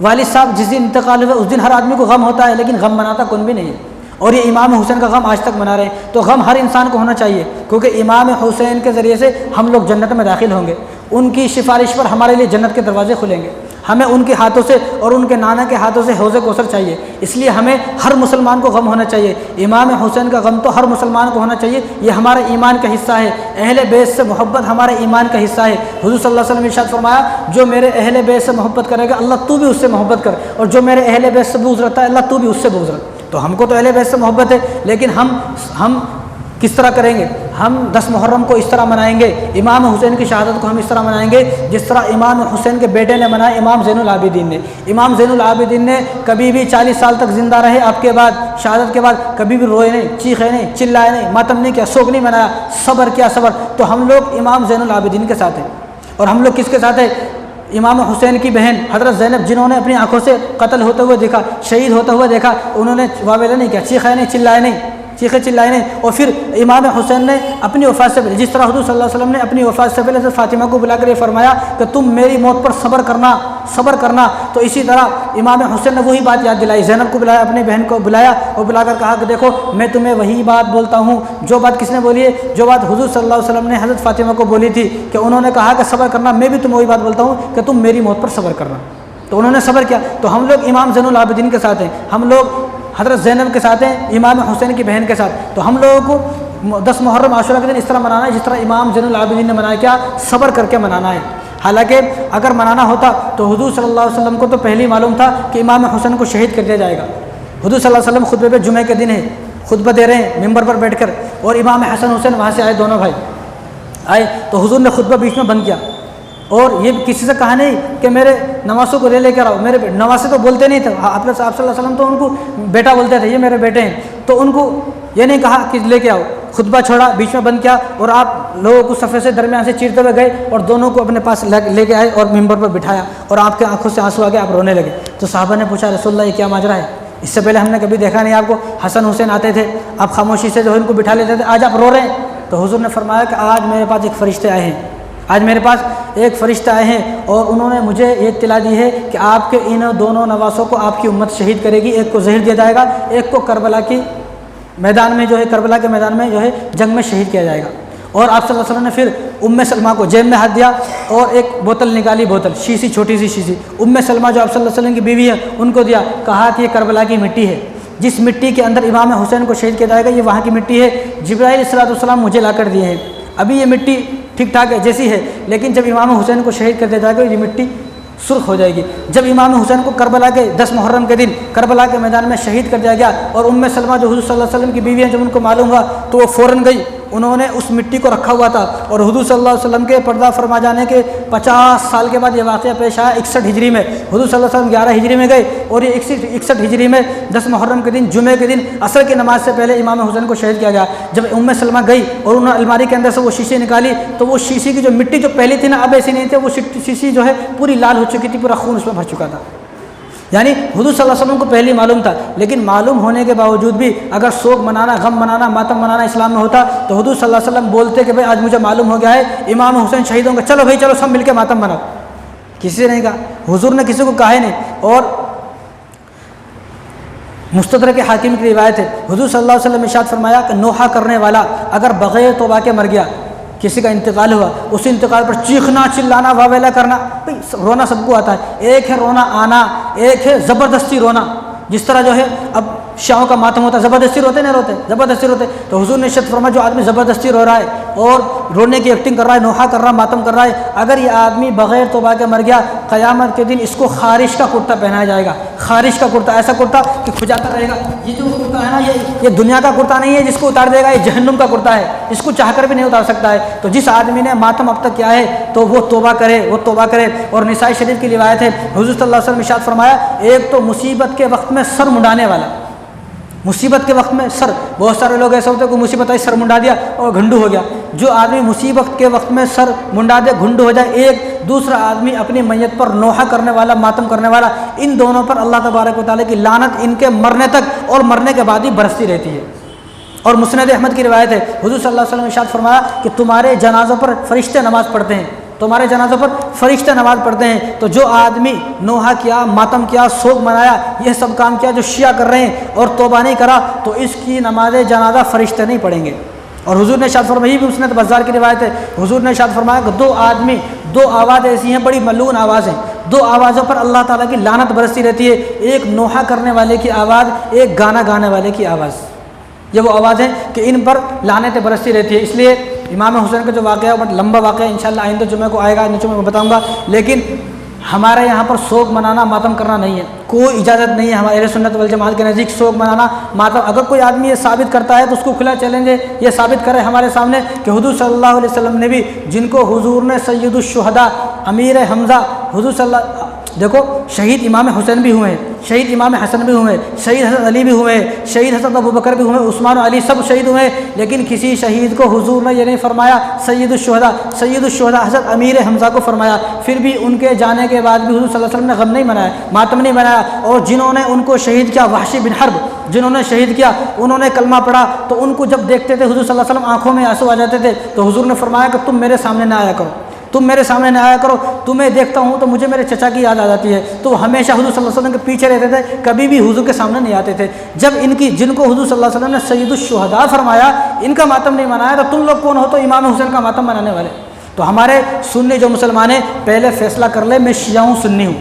[SPEAKER 1] वालिद साहब जिस दिन इंतकाल हुआ उस दिन हर आदमी को गम होता है, लेकिन गम मनाता कौन भी नहीं है। और ये इमाम हुसैन का गम आज तक मना रहे हैं। तो गम हर इंसान को होना चाहिए, क्योंकि इमाम हुसैन के ज़रिए से हम लोग जन्नत में दाखिल होंगे। उनकी सिफारिश पर हमारे लिए जन्नत के दरवाजे खुलेंगे। हमें उनके हाथों से और उनके नाना के हाथों से हौज़ कौसर चाहिए। इसलिए हमें हर मुसलमान को गम होना चाहिए। इमाम हुसैन का गम तो हर मुसलमान को होना चाहिए। ये हमारे ईमान का हिस्सा है। अहले बैत से मोहब्बत हमारे ईमान का हिस्सा है। हुज़ूर सल्लल्लाहु अलैहि वसल्लम ने इरशाद फरमाया, जो मेरे अहले बैत से मोहब्बत करेगा अल्लाह तू भी उससे मोहब्बत कर, और जो मेरे अहले बैत से बुग़्ज़ रखता है अल्लाह तू भी उससे बुग़्ज़ रख। तो हमको तो अहले बैत से मोहब्बत है, लेकिन हम किस तरह करेंगे? हम 10 मुहर्रम को इस तरह मनाएंगे, इमाम हुसैन की शहादत को हम इस तरह मनाएंगे जिस तरह इमाम हुसैन के बेटे ने मनाया, इमाम ज़ैनुल आबिदीन ने। इमाम ज़ैनुल आबिदीन ने कभी भी 40 साल तक ज़िंदा रहे, आपके बाद शहादत के बाद कभी भी रोए नहीं, चीखे नहीं, चिल्लाए नहीं, मातम नहीं किया, शोक नहीं मनाया, सब्र किया, सब्र। तो हम लोग इमाम ज़ैनुल आबिदीन के साथ हैं। और हम लोग किसके साथ है? इमाम हुसैन की बहन हज़रत ज़ैनब, जिन्होंने अपनी आंखों से कत्ल होते हुए देखा, शहीद होते हुए देखा, उन्होंने वावेला नहीं किया, चीखा नहीं, चिल्लाए नहीं, चीखे चिल्लाए नहीं। और फिर इमाम हुसैन ने अपनी वफ़ात से पहले, जिस तरह हुज़ूर सल्लल्लाहु अलैहि वसल्लम ने अपनी वफ़ात से पहले हज़रत फ़ातिमा को बुलाकर ये फरमाया कि तुम मेरी मौत पर सब्र करना, सब्र करना, तो इसी तरह इमाम हुसैन ने वही बात याद दिलाई। ज़ैनब को बुलाया, अपनी बहन को बुलाया और बुलाकर कहा कि देखो मैं तुम्हें वही बात बोलता हूँ जो बात किसने बोली है, जो बात हुज़ूर सल्लल्लाहु अलैहि वसल्लम ने हज़रत फ़ातिमा को बोली थी, कि उन्होंने कहा कि सब्र करना, मैं भी तुम्हें वही बात बोलता हूँ कि तुम मेरी मौत पर सब्र करना। तो उन्होंने सब्र किया। तो हम लोग इमाम ज़ैनुल आबिदीन के साथ हैं, हम लोग हज़रत ज़ैनब के साथ हैं, इमाम हुसैन की बहन के साथ। तो हम लोगों को 10 मुहर्रम आशुरा के दिन इस तरह मनाना है जिस तरह इमाम ज़ैनुल आबिदीन ने मनाया। क्या? सब्र करके मनाना है। हालांकि अगर मनाना होता तो हुज़ूर सल्लल्लाहु अलैहि वसल्लम को तो पहले ही मालूम था कि इमाम हुसैन को शहीद कर दिया जाएगा। हुज़ूर सल्लल्लाहु अलैहि वसल्लम खुतबे पे, जुमे के दिन है, खुतबा दे रहे हैं मिंबर पर बैठकर, और इमाम हसन हुसैन वहाँ से आए, दोनों भाई आए। तो हुज़ूर ने खुतबा बीच में बंद किया, और ये किसी से कहा नहीं कि मेरे नवासों को ले लेकर आओ। मेरे नवासे तो बोलते नहीं थे, आप सल्लल्लाहु अलैहि वसल्लम तो उनको बेटा बोलते थे, ये मेरे बेटे हैं। तो उनको ये नहीं कहा कि लेके आओ, खुतबा छोड़ा, बीच में बंद किया, और आप लोगों को सफ़े से दरमियान से चीरते हुए गए और दोनों को अपने पास लेके आए और मिंबर पर बिठाया, और आपके आंखों से आंसू आ गए, आप रोने लगे। तो साहबा ने पूछा, रसूलल्लाह ये क्या माजरा है? इससे पहले हमने कभी देखा नहीं आपको। हसन हुसैन आते थे, आप खामोशी से जो है उनको बिठा लेते थे, आज आप रो रहे हैं। तो हुज़ूर ने फरमाया कि आज मेरे पास एक फ़रिश्ते आए हैं, आज मेरे पास एक फ़रिश्ते आए हैं, और उन्होंने मुझे ये इत्तला दी है कि आपके इन दोनों नवासों को आपकी उम्मत शहीद करेगी। एक को जहर दिया जाएगा, एक को करबला की मैदान में जो है, करबला के मैदान में जो है जंग में शहीद किया जाएगा। और आप सल्लल्लाहु अलैहि वसल्लम ने फिर उम्मे सलमा को जेब में हाथ दिया और एक बोतल निकाली, बोतल छोटी सी शीशी, उम्मे सलमा जो आप सल्लल्लाहु अलैहि वसल्लम की बीवी है उनको दिया, कहा कि ये करबला की मिट्टी है, जिस मिट्टी के अंदर इमाम हुसैन को शहीद किया जाएगा ये वहाँ की मिट्टी है, जिब्राइल अलैहिस्सलाम मुझे ला कर दिए हैं। अभी ये मिट्टी ठीक ठाक है जैसी है, लेकिन जब इमाम हुसैन को शहीद कर दिया जाएगा ये मिट्टी सुर्ख हो जाएगी। जब इमाम हुसैन को करबला के 10 मुहर्रम के दिन करबला के मैदान में शहीद कर दिया गया और उम्मे सलमा जो हुज़ूर सल्लल्लाहु अलैहि वसल्लम की बीवी हैं, जब उनको मालूम हुआ तो वो फ़ौरन गई, उन्होंने उस मिट्टी को रखा हुआ था और हुज़ूर सल्लल्लाहु अलैहि वसल्लम के पर्दा फरमा जाने के 50 साल के बाद ये वाक़या पेश आया 61 हिजरी में। हुज़ूर सल्लल्लाहु अलैहि वसल्लम 11 हिजरी में गए और ये 61 हिजरी में 10 मुहर्रम के दिन जुमे के दिन असर की नमाज से पहले इमाम हुसैन को शहीद किया गया। जब उम्मे सलमा गई और उन्होंने अलमारी के अंदर से वो शीशी निकाली तो वो शीशी की जो मिट्टी जो पहली थी ना, अब ऐसी नहीं थी, वो शीशी जो है पूरी लाल हो चुकी थी, पूरा खून उसमें भर चुका था। यानी हुज़ूर सल्लल्लाहु अलैहि वसल्लम को पहले मालूम था, लेकिन मालूम होने के बावजूद भी अगर शोक मनाना, गम मनाना, मातम मनाना इस्लाम में होता तो हुज़ूर सल्लल्लाहु अलैहि वसल्लम बोलते कि भाई आज मुझे मालूम हो गया है इमाम हुसैन शहीद होंगे, चलो भाई चलो सब मिलकर मातम मनाओ। किसी ने नहीं कहा, हुज़ूर ने किसी को कहा ही नहीं। और मुस्तदरक के हाकिम की रिवायत है, हुज़ूर सल्लल्लाहु अलैहि वसल्लम ने इरशाद फरमाया कि नोहा करने वाला अगर बग़ैर तौबा के मर गया, किसी का इंतकाल हुआ, उस इंतकाल पर चीखना चिल्लाना वावेला करना, भाई रोना सबको आता है। एक है रोना आना, एक है ज़बरदस्ती रोना। जिस तरह जो है अब शाहों का मातम होता है, ज़बरदस्ती रोते नहीं रोते, ज़बरदस्ती रोते। तो हुज़ूर ने इरशाद फरमाया जो आदमी ज़बरदस्ती रो रहा है और रोने की एक्टिंग कर रहा है, नोहा कर रहा है, मातम कर रहा है, अगर ये आदमी बग़ैर तौबा के मर गया, क़यामत के दिन इसको खारिश का कुर्ता पहनाया जाएगा। खारिश का कुर्ता, ऐसा कुर्ता कि खुजाता रहेगा। ये जो कुर्ता है ना, ये दुनिया का कुर्ता नहीं है जिसको उतार देगा, ये जहन्नुम का कुर्ता है, इसको चाहकर भी नहीं उतार सकता है। तो जिस आदमी ने मातम अब तक किया है तो वो तौबा करे, वो तौबा करे। और निसाई शरीफ की रिवायत है, हुज़ूर सल्लल्लाहु अलैहि वसल्लम ने इरशाद फरमाया एक तो मुसीबत के वक्त में सर मुंडाने वाला, मुसीबत के वक्त में सर, बहुत सारे लोग ऐसे होते हैं कोई मुसीबत आई सर मुंडा दिया और घंडू हो गया। जो आदमी मुसीबत के वक्त में सर मुंडा दे, घुंडू हो जाए, एक दूसरा आदमी अपनी मैयत पर नोहा करने वाला, मातम करने वाला, इन दोनों पर अल्लाह तबारक व तआला की लानत इनके मरने तक और मरने के बाद ही बरसती रहती है। और मुस्नद अहमद की रिवायत है, हुज़ूर सल्लल्लाहु अलैहि वसल्लम ने इरशाद फरमाया कि तुम्हारे जनाज़ों पर फरिश्ते नमाज़ पढ़ते हैं, तुम्हारे जनाज़ों पर फरिश्ते नमाज़ पढ़ते हैं। तो जो आदमी नोहा किया, मातम किया, शोक मनाया, यह सब काम किया जो शिया कर रहे हैं और तौबा नहीं करा, तो इसकी नमाज जनाजा फरिश्ते नहीं पढ़ेंगे। और हुज़ूर ने इरशाद फरमाया, भी मुस्नद बज़ार की रिवायत है, हुज़ूर ने इरशाद फरमाया कि दो आदमी, दो आवाज़ ऐसी हैं, बड़ी मलून आवाज़ हैं, दो आवाज़ों पर अल्लाह ताला की लानत बरसती रहती है। एक नोहा करने वाले की आवाज़, एक गाना गाने वाले की आवाज़। ये वो आवाज़ है कि इन पर लानतें बरसती रहती है। इसलिए इमाम हुसैन का जो वाक़या है लंबा वाक़या, इंशाअल्लाह आइंदा जुमे को आएगा, इन जुमे में बताऊँगा। लेकिन हमारे यहाँ पर शोक मनाना, मातम करना नहीं है, कोई इजाज़त नहीं है हमारे अहले सुन्नत वल जमात के नज़दीक शोक मनाना, मातम। अगर कोई आदमी ये साबित करता है तो उसको खुला चैलेंज है, ये साबित करे हमारे सामने कि हुज़ूर सल्लल्लाहु अलैहि वसल्लम ने भी, जिनको हुज़ूर ने सय्यदुश शुहदा, अमीर हमज़ा, हुज़ूर सल्लल्लाहु, देखो शहीद इमाम हुसैन भी हुए हैं, शहीद इमाम हसन भी हुए, शहीद हज़रत अली भी हुए, शहीद हज़रत अबू बकर भी हुए, उस्मान और अली सब शहीद हुए, लेकिन किसी शहीद को हुजूर ने ये नहीं फरमाया सय्यदुश-शुहदा, सय्यदुश-शुहदा हज़रत अमीर हमज़ा को फरमाया। फिर भी उनके जाने के बाद भी हुजूर सल्लल्लाहु अलैहि वसल्लम ने गम नहीं मनाया, मातम नहीं मनाया। और जिन्होंने उनको शहीद किया, वहशी बिन हर्ब जिन्होंने शहीद किया, उन्होंने कलमा पढ़ा, तो उनको जब देखते थे हुजूर सल्लल्लाहु अलैहि वसल्लम आँखों में आंसू आ जाते थे। तो हुजूर ने फरमाया कि तुम मेरे सामने ना आया करो, तुम मेरे सामने न आया करो, तुम्हें देखता हूँ तो मुझे मेरे चचा की याद आ जाती है। तो हमेशा हुजूर सल्लल्लाहु अलैहि वसल्लम के पीछे रहते थे, कभी भी हुजूर के सामने नहीं आते थे। जब जिनको हुजूर सल्लल्लाहु अलैहि वसल्लम ने सय्यदुश-शुहदा फरमाया, इनका मातम नहीं मनाया, तो तुम लोग कौन हो तो इमाम हुसैन का मातम मनाने वाले। तो हमारे सुन्नी जो मुसलमान हैं, पहले फैसला कर ले मैं शिया हूँ सुन्नी हूँ,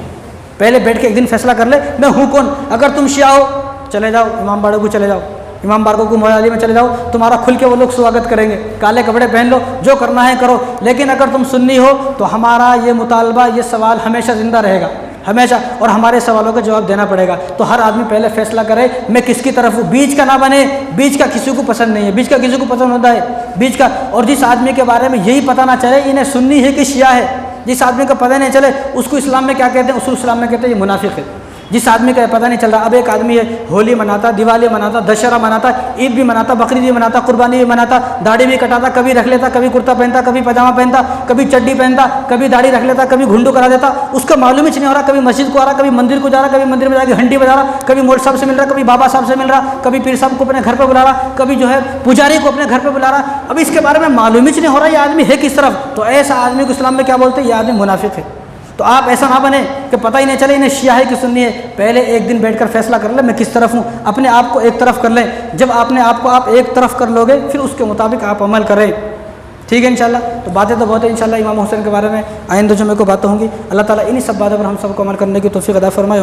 [SPEAKER 1] पहले बैठ के एक दिन फैसला कर ले मैं हूँ कौन। अगर तुम शिया हो चले जाओ इमाम बाड़े को, चले जाओ इमाम बारकों को मौला अली में चले जाओ, तुम्हारा खुल के वो लोग स्वागत करेंगे, काले कपड़े पहन लो, जो करना है करो। लेकिन अगर तुम सुन्नी हो तो हमारा ये मुतालबा, ये सवाल हमेशा ज़िंदा रहेगा, हमेशा, और हमारे सवालों का जवाब देना पड़ेगा। तो हर आदमी पहले फैसला करे मैं किसकी तरफ हूँ, बीच का ना बने। बीच का किसी को पसंद नहीं है, बीच का किसी को पसंद होता है बीच का। और जिस आदमी के बारे में यही पता ना चले इन्हें सुन्नी है कि शिया है, जिस आदमी का पता नहीं चले उसको इस्लाम में क्या कहते हैं, उसको इस्लाम में कहते हैं ये मुनाफिक है। जिस आदमी का पता नहीं चल रहा, अब एक आदमी है होली मनाता, दिवाली मनाता, दशहरा मनाता, ईद भी मनाता, बकरीद भी मनाता, कुर्बानी भी मनाता, दाढ़ी भी कटाता, कभी रख लेता, कभी कुर्ता पहनता, कभी पजामा पहनता, कभी चड्डी पहनता, कभी दाढ़ी रख लेता, कभी घुंडू करा देता, उसका मालूम ही नहीं हो रहा। कभी मस्जिद को आ रहा, कभी मंदिर को जा रहा, कभी मंदिर में जाकर घंटी बजा रहा, कभी मोल साहब से मिल रहा, कभी बाबा साहब से मिल रहा, कभी पीर साहब को अपने घर पर बुला रहा, कभी जो है पुजारी को अपने घर पर बुला रहा। अब इसके बारे में मालूम ही नहीं हो रहा ये आदमी है किस तरफ। तो ऐसा आदमी को इस्लाम में क्या बोलते हैं, ये आदमी मुनाफिक है। तो आप ऐसा ना बने कि पता ही नहीं चले इन्हें शिया है कि सुन्नी है। पहले एक दिन बैठकर फैसला कर ले मैं किस तरफ हूँ, अपने आप को एक तरफ कर लें। जब आपने आपको आप एक तरफ कर लोगे फिर उसके मुताबिक आप अमल करें, ठीक है इंशाल्लाह। तो बातें तो बहुत है, इंशाल्लाह इमाम हुसैन के बारे में आइंदा जुमे को बातें होंगी। अल्लाह ताला इन्हीं सब बातों पर हम सबको अमल करने की तौफीक अता फरमाए।